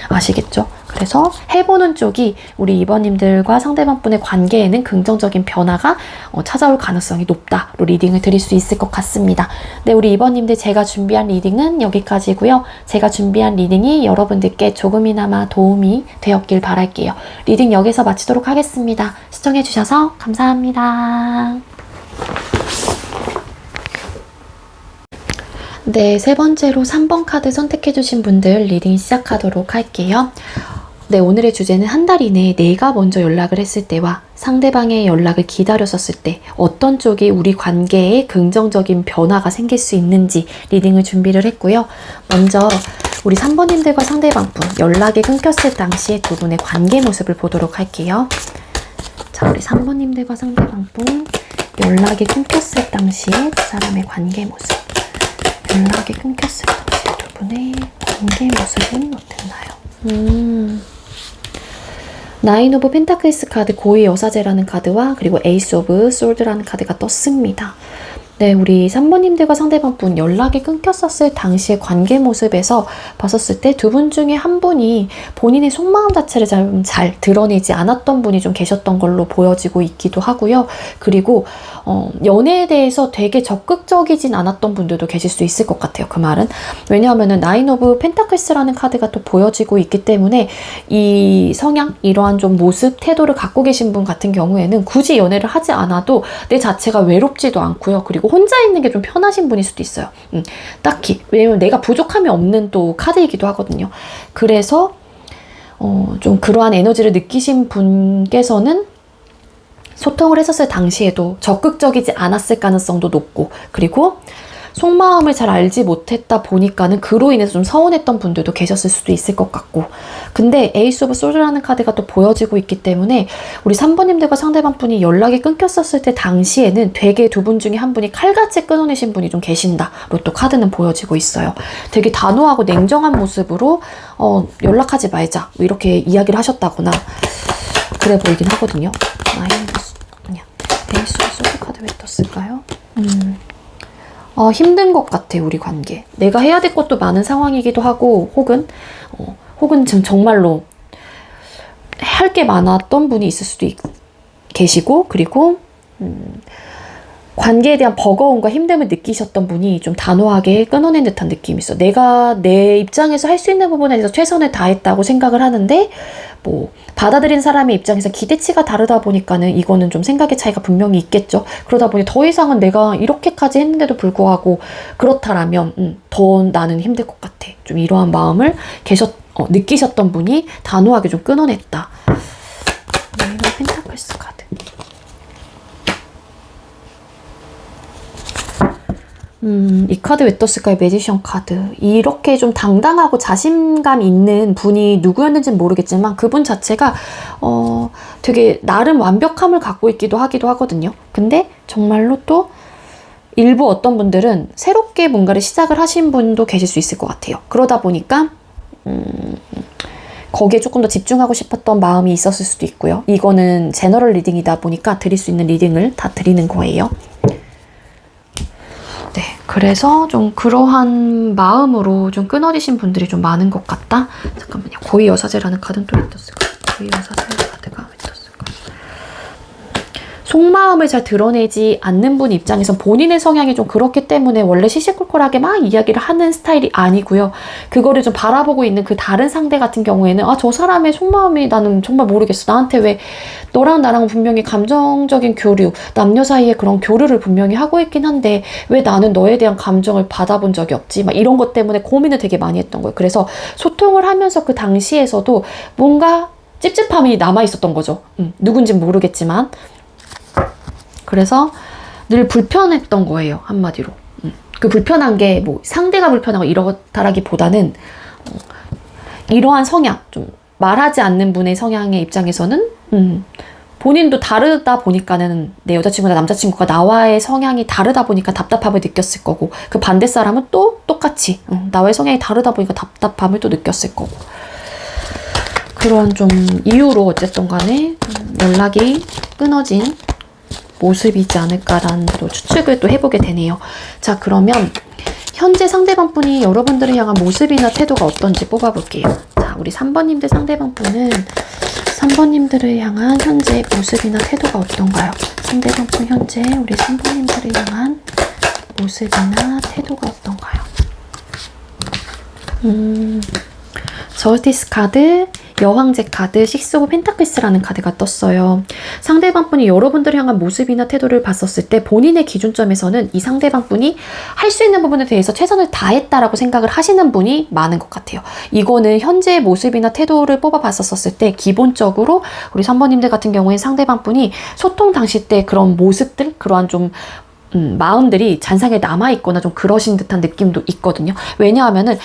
아시겠죠? 그래서 해보는 쪽이 우리 2번님들과 상대방 분의 관계에는 긍정적인 변화가 찾아올 가능성이 높다로 리딩을 드릴 수 있을 것 같습니다. 네, 우리 2번님들 제가 준비한 리딩은 여기까지고요. 제가 준비한 리딩이 여러분들께 조금이나마 도움이 되었길 바랄게요. 리딩 여기서 마치도록 하겠습니다. 시청해주셔서 감사합니다. 네, 세 번째로 3번 카드 선택해주신 분들 리딩 시작하도록 할게요. 네, 오늘의 주제는 한 달 이내에 내가 먼저 연락을 했을 때와 상대방의 연락을 기다렸었을 때 어떤 쪽이 우리 관계에 긍정적인 변화가 생길 수 있는지 리딩을 준비를 했고요. 먼저 우리 3번님들과 상대방 분 연락이 끊겼을 당시에 두 분의 관계 모습을 보도록 할게요. 자, 우리 3번님들과 상대방 분 연락이 끊겼을 당시에 두 사람의 관계 모습, 연락이 끊겼을 당시에 두 분의 관계 모습은 어땠나요? 나인 오브 펜타클스 카드 고위 여사제라는 카드와 그리고 에이스 오브 솔드라는 카드가 떴습니다. 네, 우리 3번님들과 상대방 분 연락이 끊겼었을 당시의 관계 모습에서 봤었을 때 두 분 중에 한 분이 본인의 속마음 자체를 잘 드러내지 않았던 분이 좀 계셨던 걸로 보여지고 있기도 하고요. 그리고 연애에 대해서 되게 적극적이진 않았던 분들도 계실 수 있을 것 같아요. 그 말은. 왜냐하면은 나인 오브 펜타클스라는 카드가 또 보여지고 있기 때문에 이 성향, 이러한 좀 모습, 태도를 갖고 계신 분 같은 경우에는 굳이 연애를 하지 않아도 내 자체가 외롭지도 않고요. 그리고 혼자 있는 게 좀 편하신 분일 수도 있어요. 딱히. 왜냐면 내가 부족함이 없는 또 카드이기도 하거든요. 그래서 좀 그러한 에너지를 느끼신 분께서는 소통을 했었을 당시에도 적극적이지 않았을 가능성도 높고, 그리고 속마음을 잘 알지 못했다 보니까는 그로 인해서 좀 서운했던 분들도 계셨을 수도 있을 것 같고, 근데 에이스 오브 솔드라는 카드가 또 보여지고 있기 때문에 우리 3번님들과 상대방 분이 연락이 끊겼었을 때 당시에는 되게 두 분 중에 한 분이 칼같이 끊어내신 분이 좀 계신다로 또 카드는 보여지고 있어요. 되게 단호하고 냉정한 모습으로 연락하지 말자 이렇게 이야기를 하셨다거나 그래 보이긴 하거든요. 에이스 오브 솔드 카드 왜 떴을까요? 힘든 것 같아, 우리 관계. 내가 해야 될 것도 많은 상황이기도 하고, 혹은 지금 정말로 할 게 많았던 분이 있을 수도 계시고, 그리고, 관계에 대한 버거움과 힘듦을 느끼셨던 분이 좀 단호하게 끊어낸 듯한 느낌이 있어. 내가 내 입장에서 할 수 있는 부분에 대해서 최선을 다했다고 생각을 하는데, 받아들인 사람의 입장에서 기대치가 다르다 보니까는 이거는 좀 생각의 차이가 분명히 있겠죠. 그러다 보니 더 이상은 내가 이렇게까지 했는데도 불구하고 그렇다라면 더 나는 힘들 것 같아. 좀 이러한 마음을 느끼셨던 분이 단호하게 좀 끊어냈다. 펜타클스 카드. 이 카드 왜 떴을까요? 매지션 카드. 이렇게 좀 당당하고 자신감 있는 분이 누구였는지는 모르겠지만 그분 자체가 되게 나름 완벽함을 갖고 있기도 하거든요. 근데 정말로 또 일부 어떤 분들은 새롭게 뭔가를 시작을 하신 분도 계실 수 있을 것 같아요. 그러다 보니까 거기에 조금 더 집중하고 싶었던 마음이 있었을 수도 있고요. 이거는 제너럴 리딩이다 보니까 드릴 수 있는 리딩을 다 드리는 거예요. 네, 그래서 좀 그러한 마음으로 좀 끊어지신 분들이 좀 많은 것 같다. 잠깐만요. 고위 여사제라는 카드는 또 왜 떴을까요? 고위 여사제 카드가 왜 떴을까요? 속마음을 잘 드러내지 않는 분 입장에선 본인의 성향이 좀 그렇기 때문에 원래 시시콜콜하게 막 이야기를 하는 스타일이 아니고요. 그거를 좀 바라보고 있는 그 다른 상대 같은 경우에는 아, 저 사람의 속마음이 나는 정말 모르겠어. 나한테 왜 너랑 나랑 분명히 감정적인 교류, 남녀 사이에 그런 교류를 분명히 하고 있긴 한데 왜 나는 너에 대한 감정을 받아본 적이 없지? 막 이런 것 때문에 고민을 되게 많이 했던 거예요. 그래서 소통을 하면서 그 당시에서도 뭔가 찝찝함이 남아 있었던 거죠. 누군진 모르겠지만. 그래서 늘 불편했던 거예요. 한마디로. 그 불편한 게 뭐 상대가 불편하고 이렇다라기보다는 이러한 성향, 좀 말하지 않는 분의 성향의 입장에서는 본인도 다르다 보니까는 내 여자친구나 남자친구가 나와의 성향이 다르다 보니까 답답함을 느꼈을 거고 그 반대 사람은 또 똑같이 나와의 성향이 다르다 보니까 답답함을 또 느꼈을 거고 그런 좀 이유로 어쨌든 간에 연락이 끊어진 모습이지 않을까라는 또 추측을 또 해보게 되네요. 자, 그러면 현재 상대방분이 여러분들을 향한 모습이나 태도가 어떤지 뽑아볼게요. 자, 우리 3번님들 상대방분은 3번님들을 향한 현재 모습이나 태도가 어떤가요? 상대방분 현재 우리 3번님들을 향한 모습이나 태도가 어떤가요? 저스티스 카드, 여왕제 카드, 식스 오브 펜타클스라는 카드가 떴어요. 상대방분이 여러분들을 향한 모습이나 태도를 봤었을 때 본인의 기준점에서는 이 상대방분이 할 수 있는 부분에 대해서 최선을 다했다라고 생각을 하시는 분이 많은 것 같아요. 이거는 현재의 모습이나 태도를 뽑아봤었을 때 기본적으로 우리 3번님들 같은 경우에 상대방분이 소통 당시 때 그런 모습들, 그러한 좀 마음들이 잔상에 남아있거나 좀 그러신 듯한 느낌도 있거든요. 왜냐하면은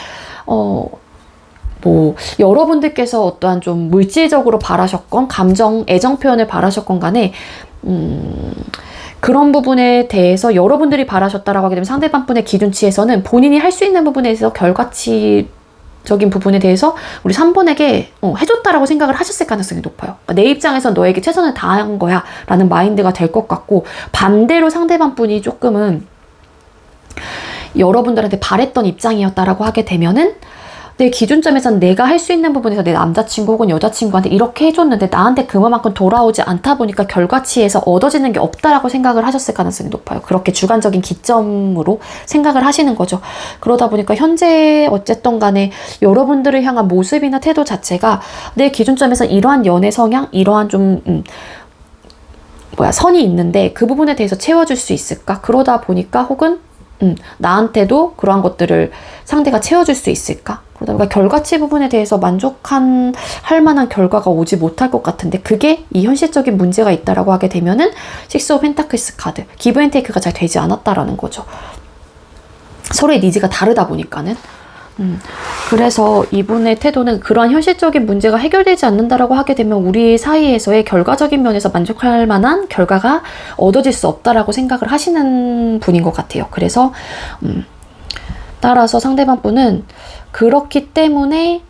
뭐 여러분들께서 어떠한 좀 물질적으로 바라셨건 감정, 애정 표현을 바라셨건 간에 그런 부분에 대해서 여러분들이 바라셨다라고 하게 되면 상대방분의 기준치에서는 본인이 할 수 있는 부분에 대해서 결과치적인 부분에 대해서 우리 3번에게 해줬다라고 생각을 하셨을 가능성이 높아요. 그러니까 내 입장에서 너에게 최선을 다한 거야 라는 마인드가 될 것 같고 반대로 상대방분이 조금은 여러분들한테 바랬던 입장이었다라고 하게 되면은 내 기준점에선 내가 할 수 있는 부분에서 내 남자친구 혹은 여자친구한테 이렇게 해줬는데 나한테 그만큼 돌아오지 않다 보니까 결과치에서 얻어지는 게 없다라고 생각을 하셨을 가능성이 높아요. 그렇게 주관적인 기점으로 생각을 하시는 거죠. 그러다 보니까 현재 어쨌든 간에 여러분들을 향한 모습이나 태도 자체가 내 기준점에서 이러한 연애 성향, 이러한 좀 선이 있는데 그 부분에 대해서 채워줄 수 있을까? 그러다 보니까 혹은 나한테도 그러한 것들을 상대가 채워줄 수 있을까? 그러다 보니까 결과치 부분에 대해서 할 만한 결과가 오지 못할 것 같은데 그게 이 현실적인 문제가 있다라고 하게 되면은 식스 오브 펜타클스 카드, 기브 앤 테이크가 잘 되지 않았다라는 거죠. 서로의 니즈가 다르다 보니까는. 그래서 이분의 태도는 그러한 현실적인 문제가 해결되지 않는다라고 하게 되면 우리 사이에서의 결과적인 면에서 만족할 만한 결과가 얻어질 수 없다라고 생각을 하시는 분인 것 같아요. 그래서 따라서 상대방 분은 그렇기 때문에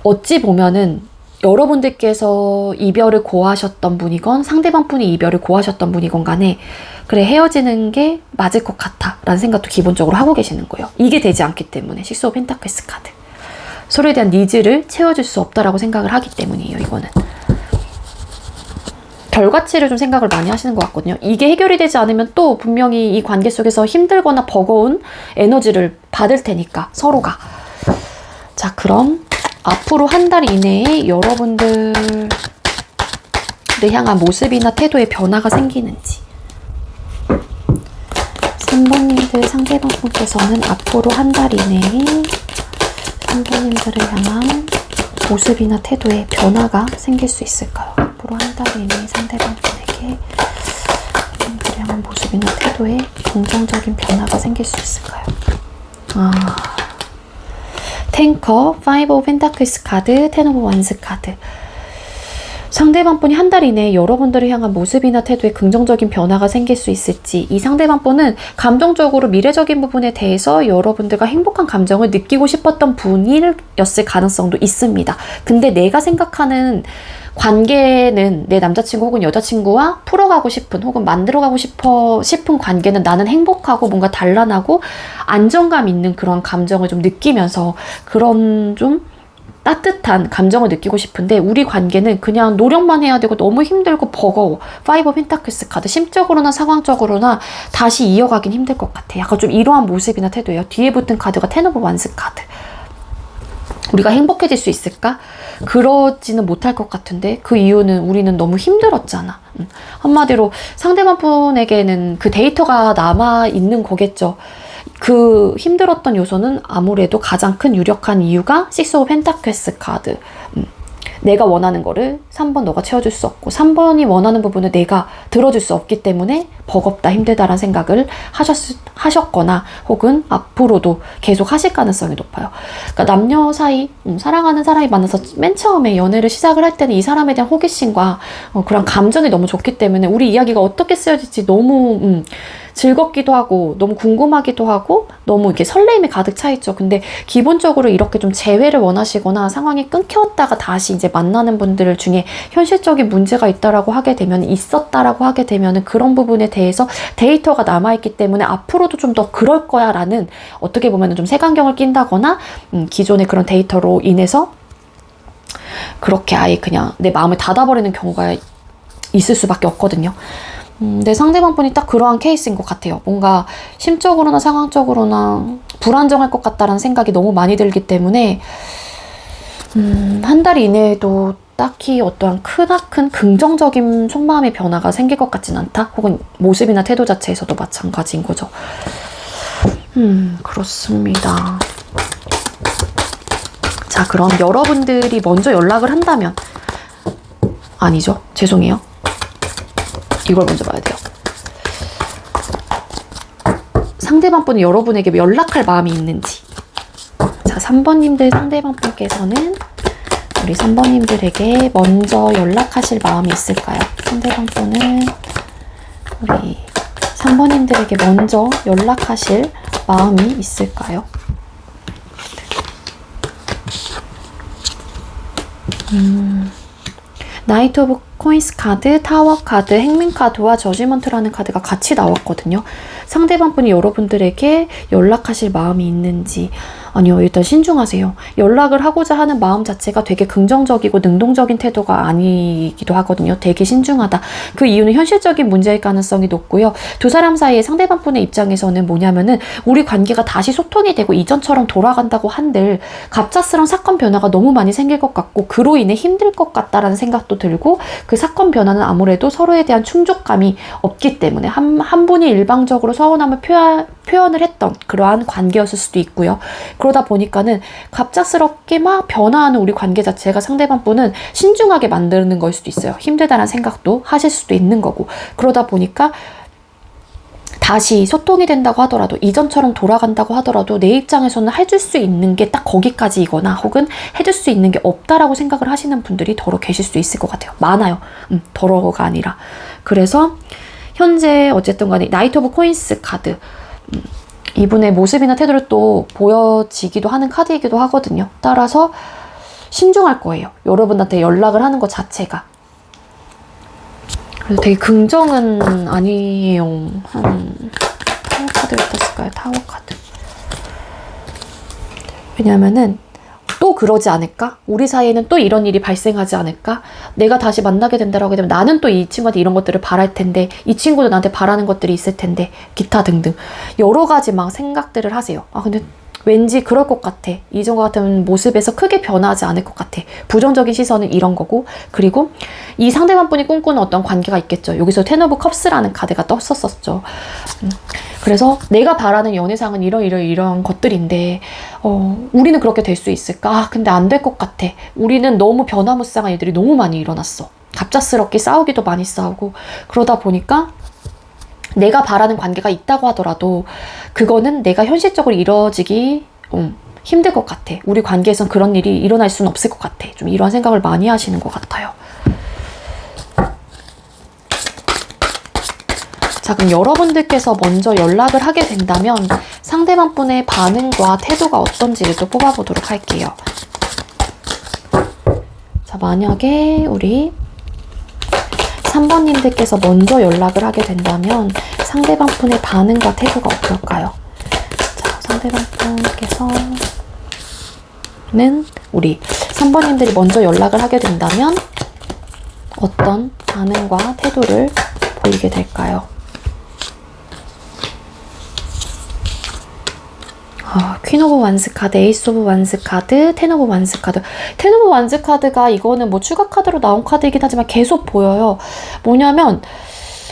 어찌 보면은 여러분들께서 이별을 고하셨던 분이건 상대방 분이 이별을 고하셨던 분이건 간에 그래 헤어지는 게 맞을 것 같아 라는 생각도 기본적으로 하고 계시는 거예요. 이게 되지 않기 때문에 식스 오브 펜타클스 카드 서로에 대한 니즈를 채워줄 수 없다라고 생각을 하기 때문이에요. 이거는 결과치를 좀 생각을 많이 하시는 것 같거든요. 이게 해결이 되지 않으면 또 분명히 이 관계 속에서 힘들거나 버거운 에너지를 받을 테니까 서로가. 자, 그럼 앞으로 한 달 이내에 여러분들을 향한 모습이나 태도에 변화가 생기는지 3번님들 상대방분께서는 앞으로 한 달 이내에 3번님들을 향한 모습이나 태도에 변화가 생길 수 있을까요? 앞으로 한 달 이내에 상대방분에게 여러분들을 향한 모습이나 태도에 긍정적인 변화가 생길 수 있을까요? 탱커, 5 오브 펜타클스 카드, 10 오브 원스 카드. 상대방분이 한 달 이내에 여러분들을 향한 모습이나 태도에 긍정적인 변화가 생길 수 있을지, 이 상대방분은 감정적으로 미래적인 부분에 대해서 여러분들과 행복한 감정을 느끼고 싶었던 분이었을 가능성도 있습니다. 근데 내가 생각하는 관계는 내 남자친구 혹은 여자친구와 풀어가고 싶은 혹은 만들어가고 싶은 관계는 나는 행복하고 뭔가 단란하고 안정감 있는 그런 감정을 좀 느끼면서 그런 좀 따뜻한 감정을 느끼고 싶은데 우리 관계는 그냥 노력만 해야 되고 너무 힘들고 버거워. 파이브 오브 펜타클스 카드, 심적으로나 상황적으로나 다시 이어가긴 힘들 것 같아. 약간 좀 이러한 모습이나 태도예요. 뒤에 붙은 카드가 텐 오브 완스 카드. 우리가 행복해질 수 있을까? 그러지는 못할 것 같은데 그 이유는 우리는 너무 힘들었잖아. 한마디로 상대방 분에게는 그 데이터가 남아있는 거겠죠. 그 힘들었던 요소는 아무래도 가장 큰 유력한 이유가 식스 오브 펜타클스 카드. 내가 원하는 거를 3번 너가 채워줄 수 없고 3번이 원하는 부분을 내가 들어줄 수 없기 때문에 버겁다, 힘들다라는 생각을 하셨거나 혹은 앞으로도 계속 하실 가능성이 높아요. 그러니까 남녀 사이, 사랑하는 사람이 만나서 맨 처음에 연애를 시작을 할 때는 이 사람에 대한 호기심과 그런 감정이 너무 좋기 때문에 우리 이야기가 어떻게 쓰여질지 너무 즐겁기도 하고 너무 궁금하기도 하고 너무 이렇게 설레임이 가득 차 있죠. 근데 기본적으로 이렇게 좀 재회를 원하시거나 상황이 끊겼다가 다시 이제 만나는 분들 중에 현실적인 문제가 있다라고 하게 되면 있었다라고 하게 되면은 그런 부분에 대해서 데이터가 남아있기 때문에 앞으로도 좀 더 그럴 거야 라는 어떻게 보면은 좀 색안경을 낀다거나 기존의 그런 데이터로 인해서 그렇게 아예 그냥 내 마음을 닫아버리는 경우가 있을 수밖에 없거든요. 내 상대방 분이 딱 그러한 케이스인 것 같아요. 뭔가 심적으로나 상황적으로나 불안정할 것 같다라는 생각이 너무 많이 들기 때문에 한 달 이내에도 딱히 어떠한 크나큰 긍정적인 속마음의 변화가 생길 것 같진 않다? 혹은 모습이나 태도 자체에서도 마찬가지인 거죠. 그렇습니다. 자, 그럼 여러분들이 먼저 연락을 한다면 아니죠. 죄송해요. 이걸 먼저 봐야 돼요. 상대방 분이 여러분에게 연락할 마음이 있는지. 자, 3번님들 상대방 분께서는 우리 3번님들에게 먼저 연락하실 마음이 있을까요? 상대방 분은 우리 3번님들에게 먼저 연락하실 마음이 있을까요? 나이트 오브 코인스 카드, 타워 카드, 행민 카드와 저지먼트라는 카드가 같이 나왔거든요. 상대방 분이 여러분들에게 연락하실 마음이 있는지. 아니요, 일단 신중하세요. 연락을 하고자 하는 마음 자체가 되게 긍정적이고 능동적인 태도가 아니기도 하거든요. 되게 신중하다. 그 이유는 현실적인 문제일 가능성이 높고요. 두 사람 사이에 상대방 분의 입장에서는 뭐냐면은 우리 관계가 다시 소통이 되고 이전처럼 돌아간다고 한들 갑작스러운 사건 변화가 너무 많이 생길 것 같고 그로 인해 힘들 것 같다라는 생각도 들고 그 사건 변화는 아무래도 서로에 대한 충족감이 없기 때문에 한 분이 일방적으로 서운함을 표현을 했던 그러한 관계였을 수도 있고요. 그러다 보니까는 갑작스럽게 막 변화하는 우리 관계 자체가 상대방 분은 신중하게 만드는 걸 수도 있어요. 힘들다는 생각도 하실 수도 있는 거고. 그러다 보니까 다시 소통이 된다고 하더라도 이전처럼 돌아간다고 하더라도 내 입장에서는 해줄 수 있는 게 딱 거기까지이거나 혹은 해줄 수 있는 게 없다라고 생각을 하시는 분들이 더러 계실 수도 있을 것 같아요. 많아요. 더러가 아니라. 그래서 현재 어쨌든 간에 나이트 오브 코인스 카드 이분의 모습이나 태도를 또 보여지기도 하는 카드이기도 하거든요. 따라서 신중할 거예요. 여러분한테 연락을 하는 것 자체가. 그래서 되게 긍정은 아니에요. 타워 카드를 떴을까요? 타워 카드. 왜냐면은 또 그러지 않을까? 우리 사이에는 또 이런 일이 발생하지 않을까? 내가 다시 만나게 된다고 하게 되면 나는 또 이 친구한테 이런 것들을 바랄 텐데 이 친구도 나한테 바라는 것들이 있을 텐데 기타 등등 여러 가지 막 생각들을 하세요. 아 근데 왠지 그럴 것 같아. 이전과 같은 모습에서 크게 변하지 않을 것 같아. 부정적인 시선은 이런 거고 그리고 이 상대방 분이 꿈꾸는 어떤 관계가 있겠죠. 여기서 텐 오브 컵스라는 카드가 떴었었죠. 그래서 내가 바라는 연애상은 이런 것들인데 우리는 그렇게 될 수 있을까? 아, 근데 안 될 것 같아. 우리는 너무 변화무쌍한 일들이 너무 많이 일어났어. 갑작스럽게 싸우기도 많이 싸우고 그러다 보니까 내가 바라는 관계가 있다고 하더라도 그거는 내가 현실적으로 이루어지기 힘들 것 같아. 우리 관계에선 그런 일이 일어날 수는 없을 것 같아. 좀 이런 생각을 많이 하시는 것 같아요. 자, 그럼 여러분들께서 먼저 연락을 하게 된다면 상대방 분의 반응과 태도가 어떤지를 또 뽑아보도록 할게요. 자, 만약에 우리 3번님들께서 먼저 연락을 하게 된다면 상대방 분의 반응과 태도가 어떨까요? 자, 상대방 분께서는 우리 3번님들이 먼저 연락을 하게 된다면 어떤 반응과 태도를 보이게 될까요? 퀸 오브 완스 카드, 에이스 오브 완스 카드, 텐 오브 완스 카드. 텐 오브 완스 카드가 이거는 뭐 추가 카드로 나온 카드이긴 하지만 계속 보여요. 뭐냐면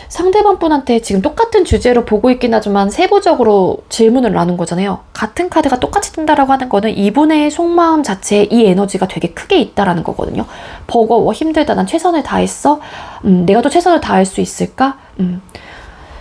상대방 분한테 지금 똑같은 주제로 보고 있긴 하지만 세부적으로 질문을 나눈 거잖아요. 같은 카드가 똑같이 뜬다라고 하는 거는 이분의 속마음 자체에 이 에너지가 되게 크게 있다라는 거거든요. 버거워, 힘들다, 난 최선을 다했어. 내가 또 최선을 다할 수 있을까?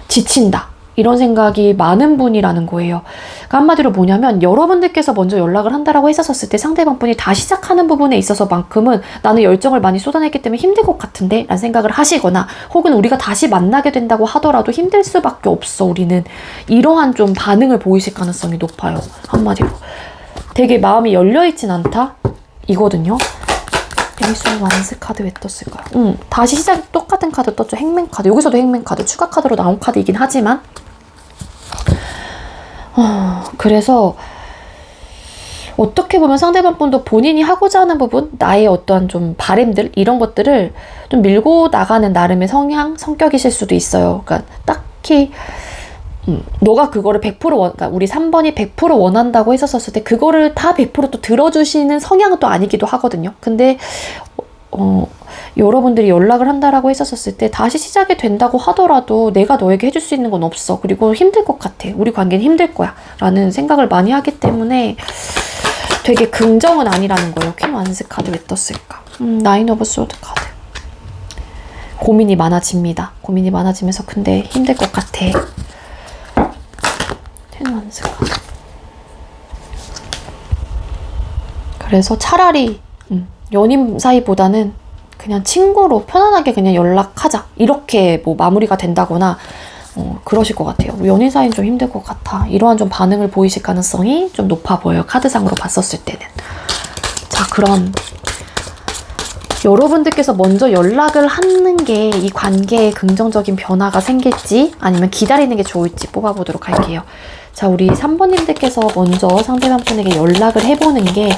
지친다. 이런 생각이 많은 분이라는 거예요. 그러니까 한마디로 뭐냐면 여러분들께서 먼저 연락을 한다라고 했었을 때 상대방 분이 다시 시작하는 부분에 있어서만큼은 나는 열정을 많이 쏟아냈기 때문에 힘들 것 같은데 라는 생각을 하시거나 혹은 우리가 다시 만나게 된다고 하더라도 힘들 수밖에 없어 우리는 이러한 좀 반응을 보이실 가능성이 높아요. 한마디로 되게 마음이 열려있진 않다 이거든요. 에이스 오브 완스 카드 왜 떴을까요? 다시 시작 똑같은 카드 떴죠. 행맨 카드. 여기서도 행맨 카드. 추가 카드로 나온 카드이긴 하지만 그래서 어떻게 보면 상대방 분도 본인이 하고자 하는 부분, 나의 어떠한 좀 바램들 이런 것들을 좀 밀고 나가는 나름의 성향, 성격이실 수도 있어요. 그러니까 딱히 너가 그거를 100% 그러니까 우리 3번이 100% 원한다고 했었을 때 그거를 다 100%또 들어주시는 성향은 또 아니기도 하거든요. 근데 여러분들이 연락을 한다라고 했었을 때 다시 시작이 된다고 하더라도 내가 너에게 해줄 수 있는 건 없어. 그리고 힘들 것 같아. 우리 관계는 힘들 거야. 라는 생각을 많이 하기 때문에 되게 긍정은 아니라는 거예요. 퀸 완스 카드 왜 떴을까? 나인 오브 소드 카드. 고민이 많아집니다. 고민이 많아지면서 근데 힘들 것 같아. 텐 완스 카드. 그래서 차라리 연인 사이보다는 그냥 친구로 편안하게 그냥 연락하자 이렇게 뭐 마무리가 된다거나 그러실 것 같아요. 연인 사이는 좀 힘들 것 같아 이러한 좀 반응을 보이실 가능성이 좀 높아 보여요. 카드상으로 봤었을 때는. 자, 그럼 여러분들께서 먼저 연락을 하는 게 이 관계에 긍정적인 변화가 생길지 아니면 기다리는 게 좋을지 뽑아보도록 할게요. 자, 우리 3번님들께서 먼저 상대방 분에게 연락을 해보는 게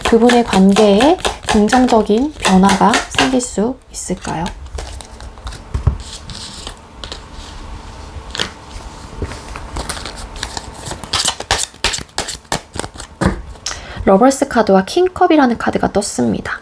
그분의 관계에 긍정적인 변화가 생길 수 있을까요? 러버스 카드와 킹컵이라는 카드가 떴습니다.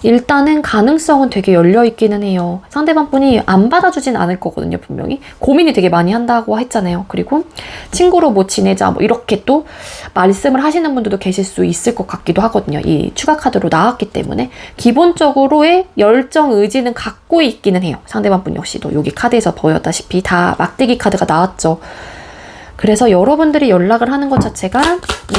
일단은 가능성은 되게 열려있기는 해요. 상대방 분이 안 받아주진 않을 거거든요, 분명히. 고민이 되게 많이 한다고 했잖아요. 그리고 친구로 뭐 지내자, 뭐 이렇게 또 말씀을 하시는 분들도 계실 수 있을 것 같기도 하거든요. 이 추가 카드로 나왔기 때문에. 기본적으로의 열정, 의지는 갖고 있기는 해요. 상대방 분 역시도 여기 카드에서 보였다시피 다 막대기 카드가 나왔죠. 그래서 여러분들이 연락을 하는 것 자체가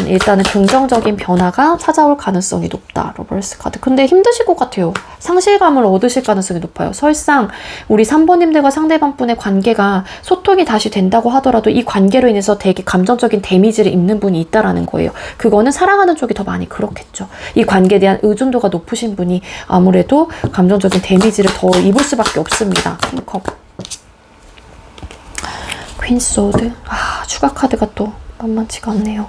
일단은 긍정적인 변화가 찾아올 가능성이 높다. 러버스 카드. 근데 힘드실 것 같아요. 상실감을 얻으실 가능성이 높아요. 설상 우리 3번님들과 상대방 분의 관계가 소통이 다시 된다고 하더라도 이 관계로 인해서 되게 감정적인 데미지를 입는 분이 있다라는 거예요. 그거는 사랑하는 쪽이 더 많이 그렇겠죠. 이 관계에 대한 의존도가 높으신 분이 아무래도 감정적인 데미지를 더 입을 수밖에 없습니다. 킹컵. 퀸소드. 추가 카드가 또 만만치가 않네요.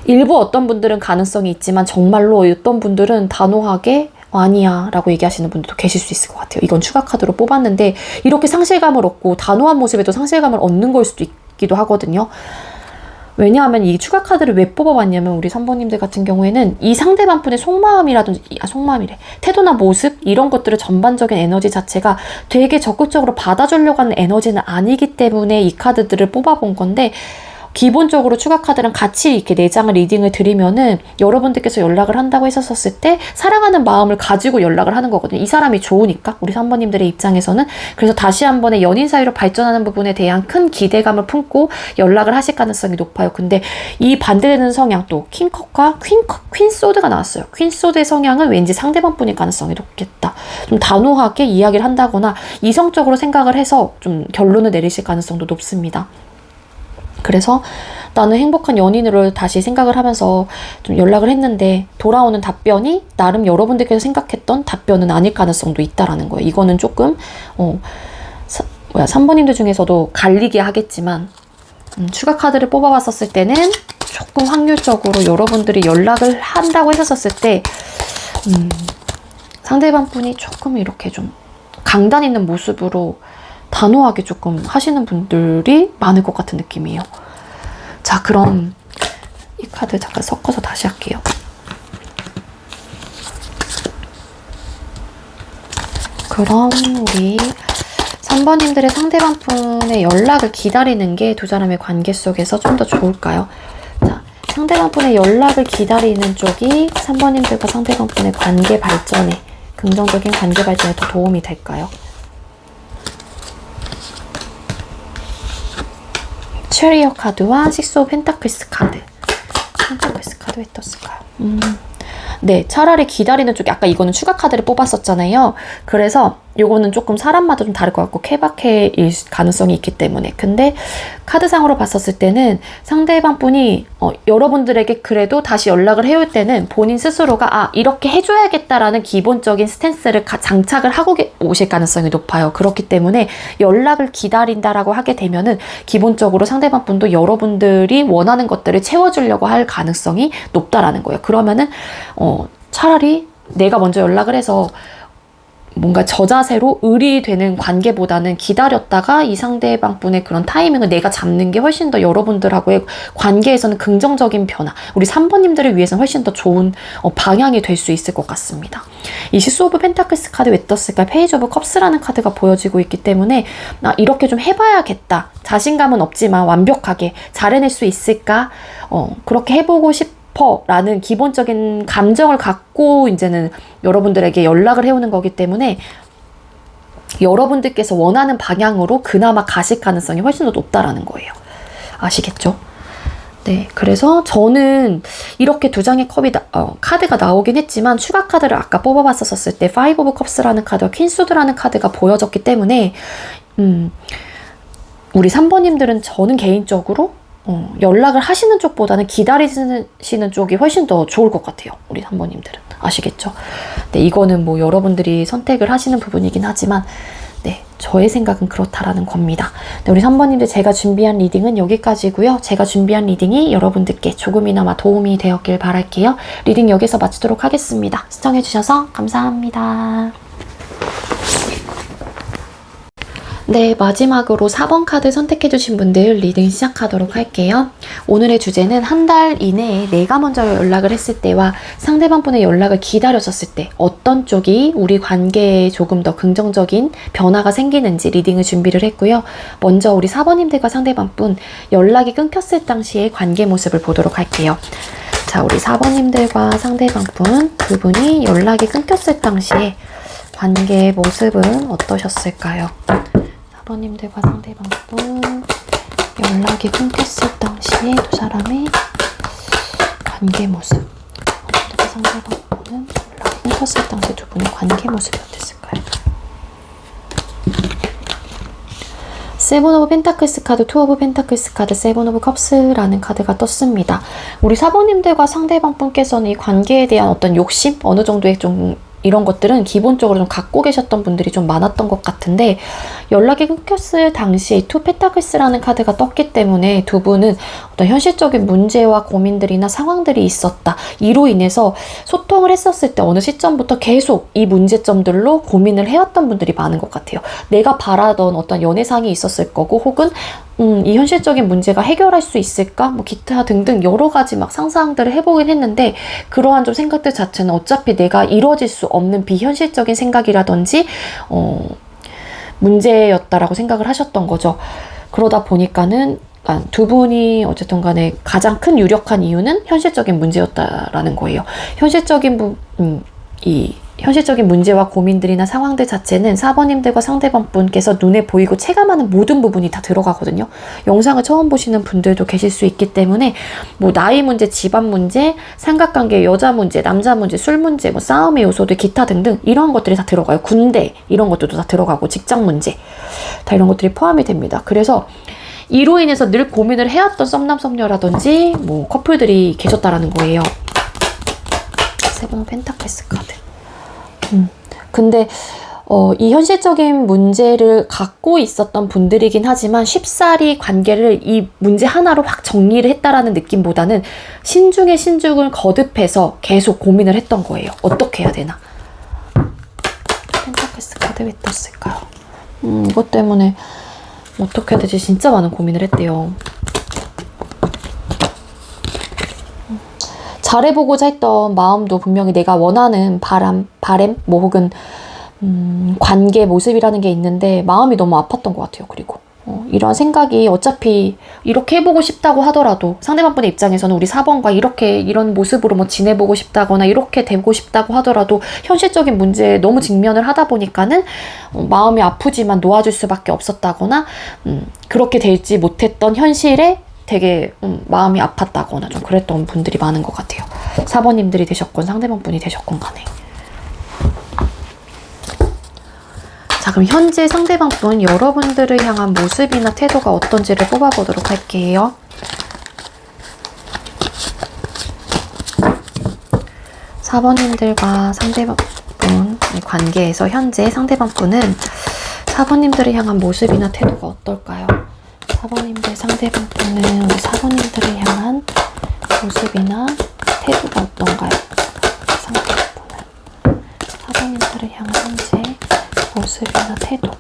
일부 어떤 분들은 가능성이 있지만 정말로 어떤 분들은 단호하게 아니야 라고 얘기하시는 분들도 계실 수 있을 것 같아요. 이건 추가 카드로 뽑았는데 이렇게 상실감을 얻고 단호한 모습에도 상실감을 얻는 걸 수도 있기도 하거든요. 왜냐하면 이 추가 카드를 왜 뽑아봤냐면 우리 3번님들 같은 경우에는 이 상대방 분의 속마음이라든지 태도나 모습 이런 것들을 전반적인 에너지 자체가 되게 적극적으로 받아주려고 하는 에너지는 아니기 때문에 이 카드들을 뽑아본 건데 기본적으로 추가 카드랑 같이 이렇게 4장을 리딩을 드리면은 여러분들께서 연락을 한다고 했었을 때 사랑하는 마음을 가지고 연락을 하는 거거든요. 이 사람이 좋으니까 우리 3번님들의 입장에서는. 그래서 다시 한 번의 연인 사이로 발전하는 부분에 대한 큰 기대감을 품고 연락을 하실 가능성이 높아요. 근데 이 반대되는 성향 또 킹컵과 퀸소드가 나왔어요. 퀸소드의 성향은 왠지 상대방 분일 가능성이 높겠다. 좀 단호하게 이야기를 한다거나 이성적으로 생각을 해서 좀 결론을 내리실 가능성도 높습니다. 그래서 나는 행복한 연인으로 다시 생각을 하면서 좀 연락을 했는데 돌아오는 답변이 나름 여러분들께서 생각했던 답변은 아닐 가능성도 있다라는 거예요. 이거는 조금 3번님들 중에서도 갈리게 하겠지만 추가 카드를 뽑아봤었을 때는 조금 확률적으로 여러분들이 연락을 한다고 했었을 때 상대방 분이 조금 이렇게 좀 강단 있는 모습으로 단호하게 조금 하시는 분들이 많을 것 같은 느낌이에요. 자, 그럼 이 카드 잠깐 섞어서 다시 할게요. 그럼 우리 3번님들의 상대방 분의 연락을 기다리는 게 두 사람의 관계 속에서 좀 더 좋을까요? 자, 상대방 분의 연락을 기다리는 쪽이 3번님들과 상대방 분의 관계 발전에, 긍정적인 관계 발전에 더 도움이 될까요? 체리어 카드와 식스 오브 펜타클스 카드. 펜타클스 카드 왜 떴을까요? 네, 차라리 기다리는 쪽이, 아까 이거는 추가 카드를 뽑았었잖아요. 그래서 요거는 조금 사람마다 좀 다를 것 같고 케바케일 가능성이 있기 때문에. 근데 카드상으로 봤었을 때는 상대방 분이 여러분들에게 그래도 다시 연락을 해올 때는 본인 스스로가 이렇게 해줘야겠다라는 기본적인 스탠스를 장착을 하고 오실 가능성이 높아요. 그렇기 때문에 연락을 기다린다라고 하게 되면은 기본적으로 상대방 분도 여러분들이 원하는 것들을 채워주려고 할 가능성이 높다라는 거예요. 그러면은 차라리 내가 먼저 연락을 해서 뭔가 저자세로 의리되는 관계보다는 기다렸다가 이 상대방 분의 그런 타이밍을 내가 잡는 게 훨씬 더 여러분들하고의 관계에서는 긍정적인 변화, 우리 3번님들을 위해서는 훨씬 더 좋은 방향이 될 수 있을 것 같습니다. 이 시스 오브 펜타클스 카드 왜 떴을까? 페이지 오브 컵스라는 카드가 보여지고 있기 때문에 이렇게 좀 해봐야겠다. 자신감은 없지만 완벽하게 잘 해낼 수 있을까? 그렇게 해보고 라는 기본적인 감정을 갖고 이제는 여러분들에게 연락을 해오는 거기 때문에 여러분들께서 원하는 방향으로 그나마 가실 가능성이 훨씬 더 높다라는 거예요. 아시겠죠? 네, 그래서 저는 이렇게 두 장의 카드가 나오긴 했지만 추가 카드를 아까 뽑아봤었을 때 파이브 오브 컵스라는 카드와 퀸수드라는 카드가 보여졌기 때문에 우리 3번님들은 저는 개인적으로 연락을 하시는 쪽보다는 기다리시는 쪽이 훨씬 더 좋을 것 같아요. 우리 3번님들은. 아시겠죠? 네, 이거는 뭐 여러분들이 선택을 하시는 부분이긴 하지만 네, 저의 생각은 그렇다라는 겁니다. 네, 우리 3번님들 제가 준비한 리딩은 여기까지고요. 제가 준비한 리딩이 여러분들께 조금이나마 도움이 되었길 바랄게요. 리딩 여기서 마치도록 하겠습니다. 시청해주셔서 감사합니다. 네, 마지막으로 4번 카드 선택해주신 분들 리딩 시작하도록 할게요. 오늘의 주제는 한 달 이내에 내가 먼저 연락을 했을 때와 상대방 분의 연락을 기다렸었을 때 어떤 쪽이 우리 관계에 조금 더 긍정적인 변화가 생기는지 리딩을 준비를 했고요. 먼저 우리 4번님들과 상대방 분 연락이 끊겼을 당시의 관계 모습을 보도록 할게요. 자, 우리 4번님들과 상대방 분 두 분이 연락이 끊겼을 당시에 관계의 모습은 어떠셨을까요? 4번님들과 상대방 분 연락이 끊겼을 당시에 두 사람의 관계 모습. 4번님들과 상대방 분은 연락이 끊겼을 당시에 두 분의 관계 모습이 어땠을까요? 세븐 오브 펜타클스 카드, 투 오브 펜타클스 카드, 세븐 오브 컵스라는 카드가 떴습니다. 우리 4번님들과 상대방 분께서는 이 관계에 대한 어떤 욕심? 어느 정도의 좀 이런 것들은 기본적으로 좀 갖고 계셨던 분들이 좀 많았던 것 같은데 연락이 끊겼을 당시에 투 펜타클스라는 카드가 떴기 때문에 두 분은 어떤 현실적인 문제와 고민들이나 상황들이 있었다. 이로 인해서 소통을 했었을 때 어느 시점부터 계속 이 문제점들로 고민을 해왔던 분들이 많은 것 같아요. 내가 바라던 어떤 연애상이 있었을 거고 혹은 이 현실적인 문제가 해결할 수 있을까? 뭐 기타 등등 여러 가지 막 상상들을 해보긴 했는데 그러한 좀 생각들 자체는 어차피 내가 이루어질 수 없는 비현실적인 생각이라든지 문제였다라고 생각을 하셨던 거죠. 그러다 보니까는 두 분이 어쨌든 간에 가장 큰 유력한 이유는 현실적인 문제였다라는 거예요. 현실적인 문제와 고민들이나 상황들 자체는 4번님들과 상대방 분께서 눈에 보이고 체감하는 모든 부분이 다 들어가거든요. 영상을 처음 보시는 분들도 계실 수 있기 때문에 뭐 나이 문제, 집안 문제, 삼각관계, 여자 문제, 남자 문제, 술 문제, 뭐 싸움의 요소들, 기타 등등 이런 것들이 다 들어가요. 군대 이런 것들도 다 들어가고 직장 문제 다 이런 것들이 포함이 됩니다. 그래서 이로 인해서 늘 고민을 해왔던 썸남 썸녀라든지 뭐 커플들이 계셨다라는 거예요. 세븐 오브 펜타클스 카드. 근데 이 현실적인 문제를 갖고 있었던 분들이긴 하지만 쉽사리 관계를 이 문제 하나로 확 정리를 했다라는 느낌보다는 신중에 신중을 거듭해서 계속 고민을 했던 거예요. 어떻게 해야 되나? 펜타클스 카드 왜 떴을까요? 이것 때문에 어떻게 해야 되지? 진짜 많은 고민을 했대요. 잘해보고자 했던 마음도 분명히 내가 원하는 바램, 뭐 혹은 관계 모습이라는 게 있는데 마음이 너무 아팠던 것 같아요. 그리고 이런 생각이 어차피 이렇게 해보고 싶다고 하더라도 상대방 분의 입장에서는 우리 4번과 이런 모습으로 뭐 지내보고 싶다거나 이렇게 되고 싶다고 하더라도 현실적인 문제에 너무 직면을 하다 보니까는 마음이 아프지만 놓아줄 수밖에 없었다거나 그렇게 될지 못했던 현실에 되게 마음이 아팠다거나 좀 그랬던 분들이 많은 것 같아요. 4번님들이 되셨건 상대방 분이 되셨건 간에. 자, 그럼 현재 상대방 분 여러분들을 향한 모습이나 태도가 어떤지를 뽑아보도록 할게요. 사번님들과 상대방 분 관계에서 현재 상대방 분은 4번님들을 향한 모습이나 태도가 어떨까요? 4번님들 상대방 분은 우리 4번님들을 향한 모습이나 태도가 어떤가요? 상대방 분은 4번님들을 향한 현재 모습이나 태도.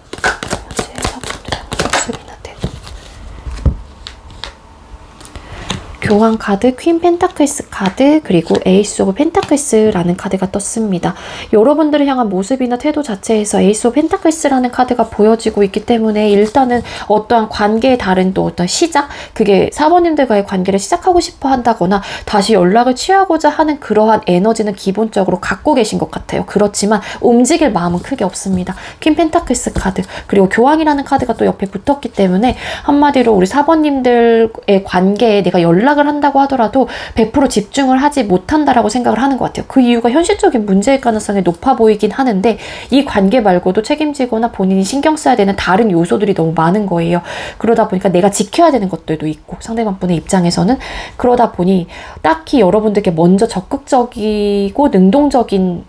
현재 4번님들의 모습이나 태도. 교환 카드, 퀸 펜타클스 카드, 그리고 에이스 오브 펜타클스라는 카드가 떴습니다. 여러분들을 향한 모습이나 태도 자체에서 에이스 오브 펜타클스라는 카드가 보여지고 있기 때문에 일단은 어떠한 관계의 다른 또 어떤 시작, 그게 4번님들과의 관계를 시작하고 싶어 한다거나 다시 연락을 취하고자 하는 그러한 에너지는 기본적으로 갖고 계신 것 같아요. 그렇지만 움직일 마음은 크게 없습니다. 퀸 펜타클스 카드, 그리고 교황이라는 카드가 또 옆에 붙었기 때문에 한마디로 우리 4번님들의 관계에 내가 연락을 한다고 하더라도 100% 집중을 하지 못한다라고 생각을 하는 것 같아요. 그 이유가 현실적인 문제일 가능성이 높아 보이긴 하는데 이 관계 말고도 책임지거나 본인이 신경 써야 되는 다른 요소들이 너무 많은 거예요. 그러다 보니까 내가 지켜야 되는 것들도 있고 상대방 분의 입장에서는 그러다 보니 딱히 여러분들께 먼저 적극적이고 능동적인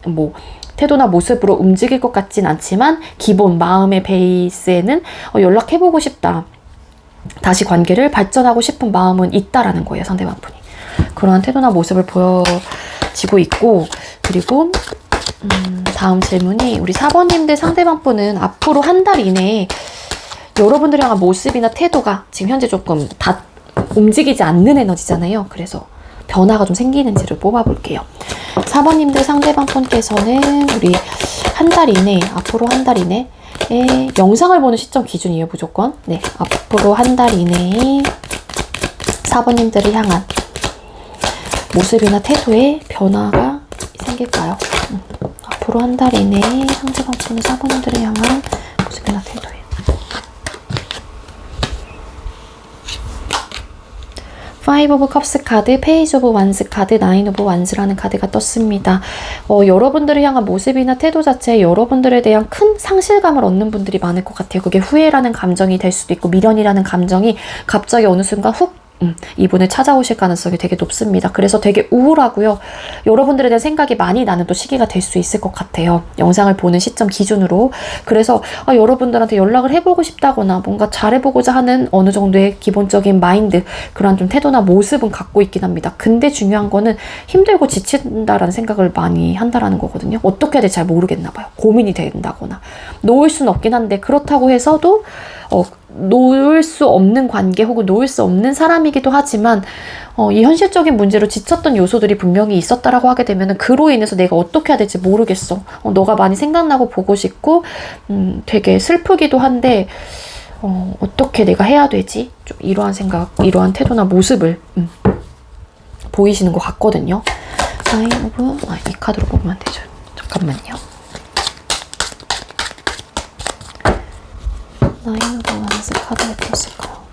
태도나 모습으로 움직일 것 같진 않지만 기본 마음의 베이스에는 연락해보고 싶다. 다시 관계를 발전하고 싶은 마음은 있다라는 거예요. 상대방 분이. 그러한 태도나 모습을 보여지고 있고 그리고 다음 질문이 우리 4번님들 상대방 분은 앞으로 한 달 이내에 여러분들이 향한 모습이나 태도가 지금 현재 조금 다 움직이지 않는 에너지잖아요. 그래서 변화가 좀 생기는지를 뽑아볼게요. 4번님들 상대방 분께서는 우리 한 달 이내, 앞으로 한 달 이내 영상을 보는 시점 기준이에요. 무조건. 네, 앞으로 한 달 이내에 4번님들을 향한 모습이나 태도에 변화가 생길까요? 앞으로 한 달 이내에 상대방 분의 4번님들을 향한 모습이나 태도에 파이브 오브 컵스 카드, 페이지 오브 완스 카드, 나인 오브 완스라는 카드가 떴습니다. 여러분들을 향한 모습이나 태도 자체에 여러분들에 대한 큰 상실감을 얻는 분들이 많을 것 같아요. 그게 후회라는 감정이 될 수도 있고 미련이라는 감정이 갑자기 어느 순간 훅 이분을 찾아오실 가능성이 되게 높습니다. 그래서 되게 우울하고요. 여러분들에 대한 생각이 많이 나는 또 시기가 될 수 있을 것 같아요. 영상을 보는 시점 기준으로. 그래서 여러분들한테 연락을 해보고 싶다거나 뭔가 잘해보고자 하는 어느 정도의 기본적인 마인드, 그런 좀 태도나 모습은 갖고 있긴 합니다. 근데 중요한 거는 힘들고 지친다라는 생각을 많이 한다라는 거거든요. 어떻게 해야 될지 잘 모르겠나 봐요. 고민이 된다거나. 놓을 수는 없긴 한데 그렇다고 해서도 놓을 수 없는 관계 혹은 놓을 수 없는 사람이기도 하지만 이 현실적인 문제로 지쳤던 요소들이 분명히 있었다라고 하게 되면 그로 인해서 내가 어떻게 해야 될지 모르겠어. 너가 많이 생각나고 보고 싶고 되게 슬프기도 한데 어떻게 내가 해야 되지? 좀 이러한 생각, 이러한 태도나 모습을 보이시는 것 같거든요. 나인 오브 이 카드로 보면 되죠. 잠깐만요. 나인 오브 완스 카드가 떴을까요?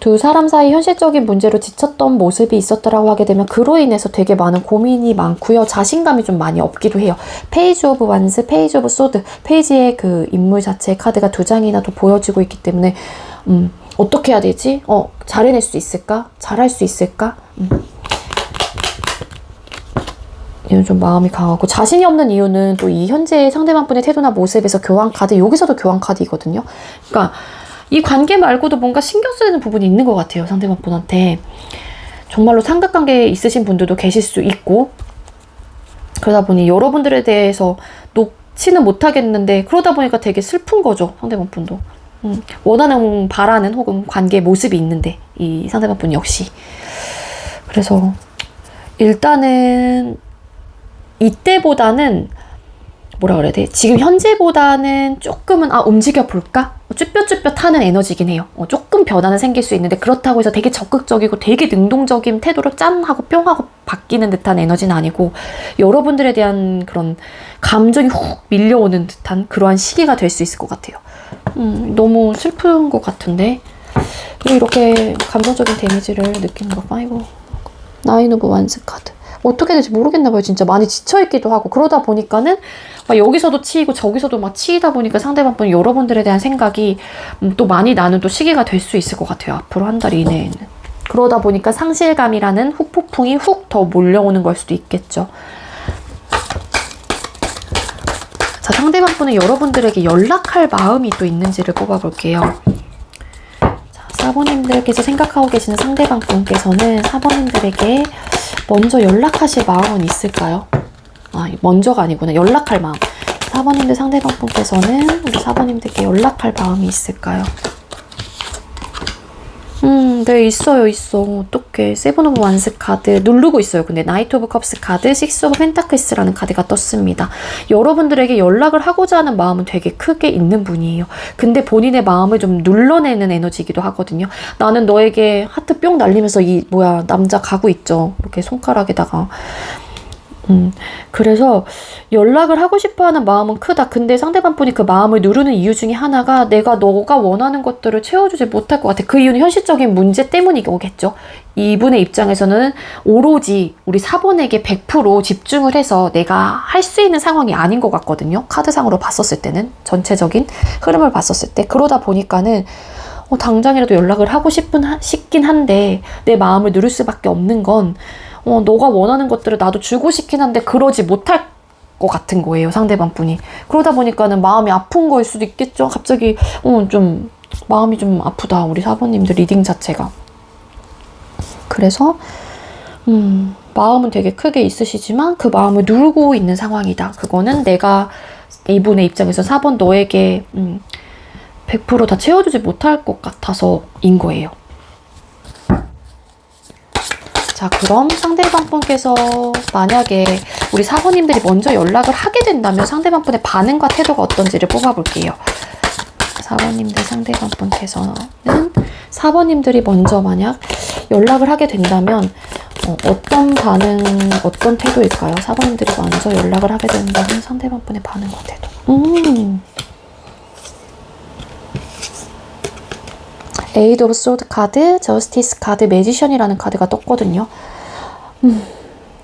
두 사람 사이 현실적인 문제로 지쳤던 모습이 있었다라고 하게 되면 그로 인해서 되게 많은 고민이 많고요. 자신감이 좀 많이 없기도 해요. 페이지 오브 완스, 페이지 오브 소드, 페이지의 그 인물 자체의 카드가 2장이나 또 보여지고 있기 때문에 어떻게 해야 되지? 잘해낼 수 있을까? 잘할 수 있을까? 이건 좀 마음이 강하고, 자신이 없는 이유는 또 이 현재 상대방분의 태도나 모습에서 교환 카드, 여기서도 교환 카드이거든요. 그러니까 이 관계 말고도 뭔가 신경 쓰이는 부분이 있는 것 같아요. 상대방분한테. 정말로 삼각관계에 있으신 분들도 계실 수 있고, 그러다 보니 여러분들에 대해서 놓지는 못하겠는데, 그러다 보니까 되게 슬픈 거죠. 상대방분도. 원하는, 바라는 혹은 관계 모습이 있는데, 이 상대방분 역시. 그래서 일단은 이때보다는 뭐라 그래야 돼? 지금 현재보다는 조금은 움직여 볼까? 쭈뼛쭈뼛하는 에너지긴 해요. 조금 변화는 생길 수 있는데, 그렇다고 해서 되게 적극적이고 되게 능동적인 태도로 짠 하고 뿅 하고 바뀌는 듯한 에너지는 아니고, 여러분들에 대한 그런 감정이 훅 밀려오는 듯한 그러한 시기가 될 수 있을 것 같아요. 너무 슬픈 것 같은데 왜 이렇게 감정적인 데미지를 느끼는 걸까? 이거 나인 오브 완스 카드. 어떻게 될지 모르겠나 봐요. 진짜 많이 지쳐있기도 하고, 그러다 보니까는 막 여기서도 치이고 저기서도 막 치이다 보니까 상대방분 여러분들에 대한 생각이 또 많이 나는 또 시기가 될 수 있을 것 같아요. 앞으로 한 달 이내에는. 그러다 보니까 상실감이라는 후폭풍이 훅 더 몰려오는 걸 수도 있겠죠. 자, 상대방분은 여러분들에게 연락할 마음이 또 있는지를 뽑아볼게요. 자, 사모님들께서 생각하고 계시는 상대방분께서는 사모님들에게 먼저 연락하실 마음은 있을까요? 먼저가 아니구나. 연락할 마음. 사모님들 상대방분께서는 우리 사모님들께 연락할 마음이 있을까요? 네, 있어요. 어떡해. 세븐 오브 완스 카드 누르고 있어요. 근데 나이트 오브 컵스 카드, 식스 오브 펜타클스라는 카드가 떴습니다. 여러분들에게 연락을 하고자 하는 마음은 되게 크게 있는 분이에요. 근데 본인의 마음을 좀 눌러내는 에너지이기도 하거든요. 나는 너에게 하트 뿅 날리면서 남자 가고 있죠. 이렇게 손가락에다가. 그래서 연락을 하고 싶어하는 마음은 크다. 근데 상대방분이 그 마음을 누르는 이유 중에 하나가 너가 원하는 것들을 채워주지 못할 것 같아. 그 이유는 현실적인 문제 때문이겠죠. 이분의 입장에서는 오로지 우리 4번에게 100% 집중을 해서 내가 할 수 있는 상황이 아닌 것 같거든요. 카드상으로 봤었을 때는, 전체적인 흐름을 봤었을 때. 그러다 보니까는 당장이라도 연락을 하고 싶긴 한데 내 마음을 누를 수밖에 없는 건 너가 원하는 것들을 나도 주고 싶긴 한데 그러지 못할 것 같은 거예요, 상대방 분이. 그러다 보니까는 마음이 아픈 거일 수도 있겠죠. 갑자기 좀 마음이 좀 아프다, 우리 4번님들 리딩 자체가. 그래서 마음은 되게 크게 있으시지만 그 마음을 누르고 있는 상황이다. 그거는 내가 이분의 입장에서 4번 너에게 100% 다 채워주지 못할 것 같아서인 거예요. 자, 그럼 상대방분께서 만약에 우리 4번님들이 먼저 연락을 하게 된다면 상대방분의 반응과 태도가 어떤지를 뽑아볼게요. 4번님들 상대방분께서는 4번님들이 먼저 만약 연락을 하게 된다면 어떤 반응, 어떤 태도일까요? 4번님들이 먼저 연락을 하게 된다면 상대방분의 반응과 태도. 에이드 오브 소드 카드, 저스티스 카드, 매지션이라는 카드가 떴거든요.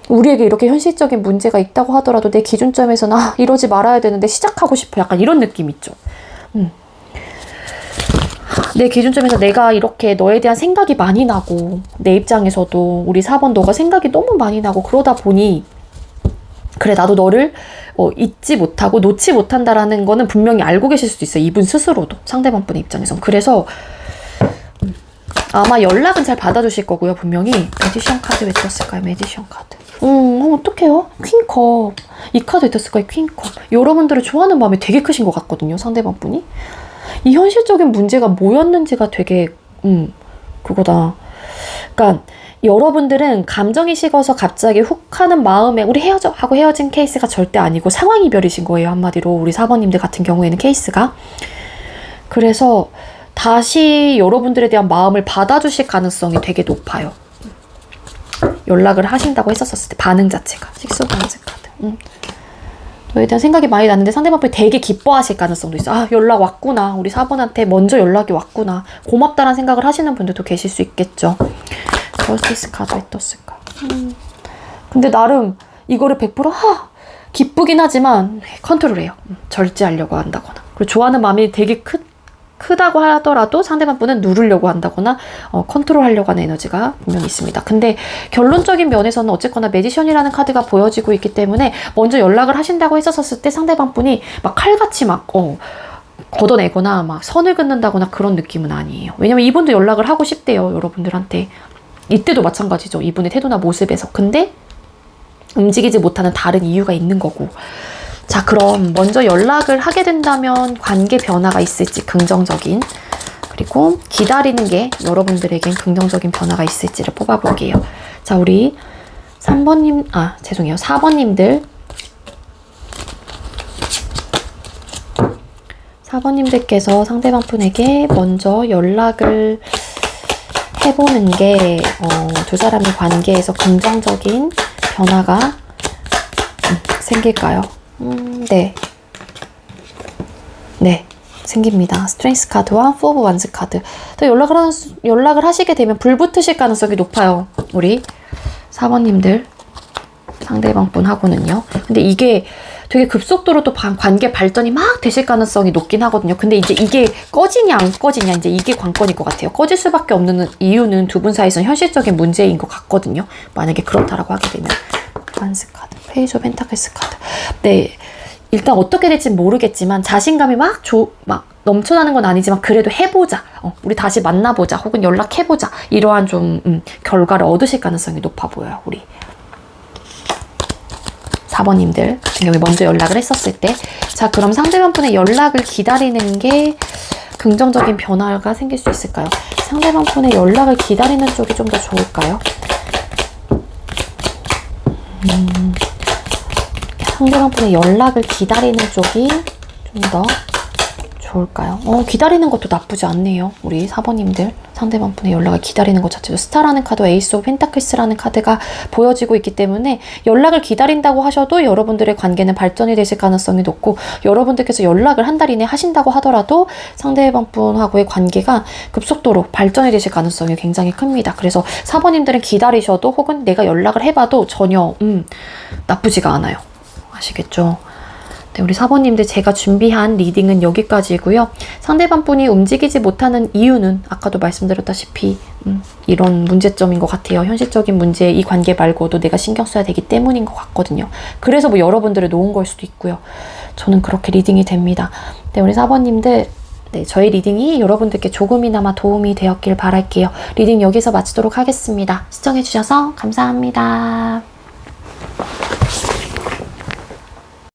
우리에게 이렇게 현실적인 문제가 있다고 하더라도 내 기준점에서는 이러지 말아야 되는데 시작하고 싶어. 약간 이런 느낌 있죠. 내 기준점에서 내가 이렇게 너에 대한 생각이 많이 나고, 내 입장에서도 우리 4번 너가 생각이 너무 많이 나고, 그러다 보니 그래, 나도 너를 잊지 못하고 놓지 못한다라는 거는 분명히 알고 계실 수도 있어요. 이분 스스로도, 상대방분의 입장에서. 그래서 아마 연락은 잘 받아주실 거고요. 분명히. 매지션 카드 왜 떴을까요? 매지션 카드. 어떡해요? 퀸컵. 이 카드 왜 떴을까요? 퀸컵. 여러분들을 좋아하는 마음이 되게 크신 것 같거든요. 상대방 분이. 이 현실적인 문제가 뭐였는지가 되게 그거다. 그러니까 여러분들은 감정이 식어서 갑자기 훅 하는 마음에 우리 헤어져 하고 헤어진 케이스가 절대 아니고 상황 이별이신 거예요. 한마디로 우리 4번님들 같은 경우에는 케이스가. 그래서 다시 여러분들에 대한 마음을 받아주실 가능성이 되게 높아요. 연락을 하신다고 했었을 때 반응 자체가. 식스 오브 원스 카드. 너에 대한 생각이 많이 나는데 상대방이 되게 기뻐하실 가능성도 있어. 연락 왔구나. 우리 4번한테 먼저 연락이 왔구나. 고맙다라는 생각을 하시는 분들도 계실 수 있겠죠. 저스티스 카드 왜 떴을까? 근데 나름 이거를 100% 기쁘긴 하지만 컨트롤해요. 절제하려고 한다거나. 그리고 좋아하는 마음이 되게 크다고 하더라도 상대방 분은 누르려고 한다거나 컨트롤하려고 하는 에너지가 분명히 있습니다. 근데 결론적인 면에서는 어쨌거나 매지션이라는 카드가 보여지고 있기 때문에 먼저 연락을 하신다고 했었을 때 상대방 분이 막 칼같이 막 걷어내거나 막 선을 긋는다거나 그런 느낌은 아니에요. 왜냐면 이분도 연락을 하고 싶대요, 여러분들한테. 이때도 마찬가지죠. 이분의 태도나 모습에서. 근데 움직이지 못하는 다른 이유가 있는 거고. 자, 그럼 먼저 연락을 하게 된다면 관계 변화가 있을지 긍정적인, 그리고 기다리는 게 여러분들에겐 긍정적인 변화가 있을지를 뽑아볼게요. 자, 우리 4번님들 4번님들께서 상대방 분에게 먼저 연락을 해보는 게 두 사람의 관계에서 긍정적인 변화가 생길까요? 네, 생깁니다. 스트렝스 카드와 4 오브 완스 카드. 또 연락을 하시게 되면 불 붙으실 가능성이 높아요. 우리 4번님들 상대방 분하고는요. 근데 이게 되게 급속도로 또 관계 발전이 막 되실 가능성이 높긴 하거든요. 근데 이제 이게 꺼지냐 안 꺼지냐 이제 이게 관건일 것 같아요. 꺼질 수밖에 없는 이유는 두 분 사이에서는 현실적인 문제인 것 같거든요. 만약에 그렇다라고 하게 되면. 완스 카드, 페이지 오브 펜타클스 카드. 네, 일단 어떻게 될지 모르겠지만 자신감이 막 넘쳐나는 건 아니지만 그래도 해보자. 우리 다시 만나보자. 혹은 연락해보자. 이러한 좀 결과를 얻으실 가능성이 높아 보여요. 우리 4번님들 같은 경우에 먼저 연락을 했었을 때. 자, 그럼 상대방 분의 연락을 기다리는 게 긍정적인 변화가 생길 수 있을까요? 상대방 분의 연락을 기다리는 쪽이 좀 더 좋을까요? 상대방 분의 연락을 기다리는 쪽이 좀 더 좋을까요? 기다리는 것도 나쁘지 않네요. 우리 4번님들 상대방 분의 연락을 기다리는 것 자체도 스타라는 카드와 에이스 오브 펜타클스라는 카드가 보여지고 있기 때문에 연락을 기다린다고 하셔도 여러분들의 관계는 발전이 되실 가능성이 높고, 여러분들께서 연락을 한 달 이내 하신다고 하더라도 상대방 분하고의 관계가 급속도로 발전이 되실 가능성이 굉장히 큽니다. 그래서 4번님들은 기다리셔도 혹은 내가 연락을 해봐도 전혀 나쁘지가 않아요. 아시겠죠? 네, 우리 4번님들 제가 준비한 리딩은 여기까지고요. 상대방 분이 움직이지 못하는 이유는 아까도 말씀드렸다시피 이런 문제점인 것 같아요. 현실적인 문제, 이 관계 말고도 내가 신경 써야 되기 때문인 것 같거든요. 그래서 뭐 여러분들을 놓은 걸 수도 있고요. 저는 그렇게 리딩이 됩니다. 네, 우리 4번님들 네, 저희 리딩이 여러분들께 조금이나마 도움이 되었길 바랄게요. 리딩 여기서 마치도록 하겠습니다. 시청해주셔서 감사합니다.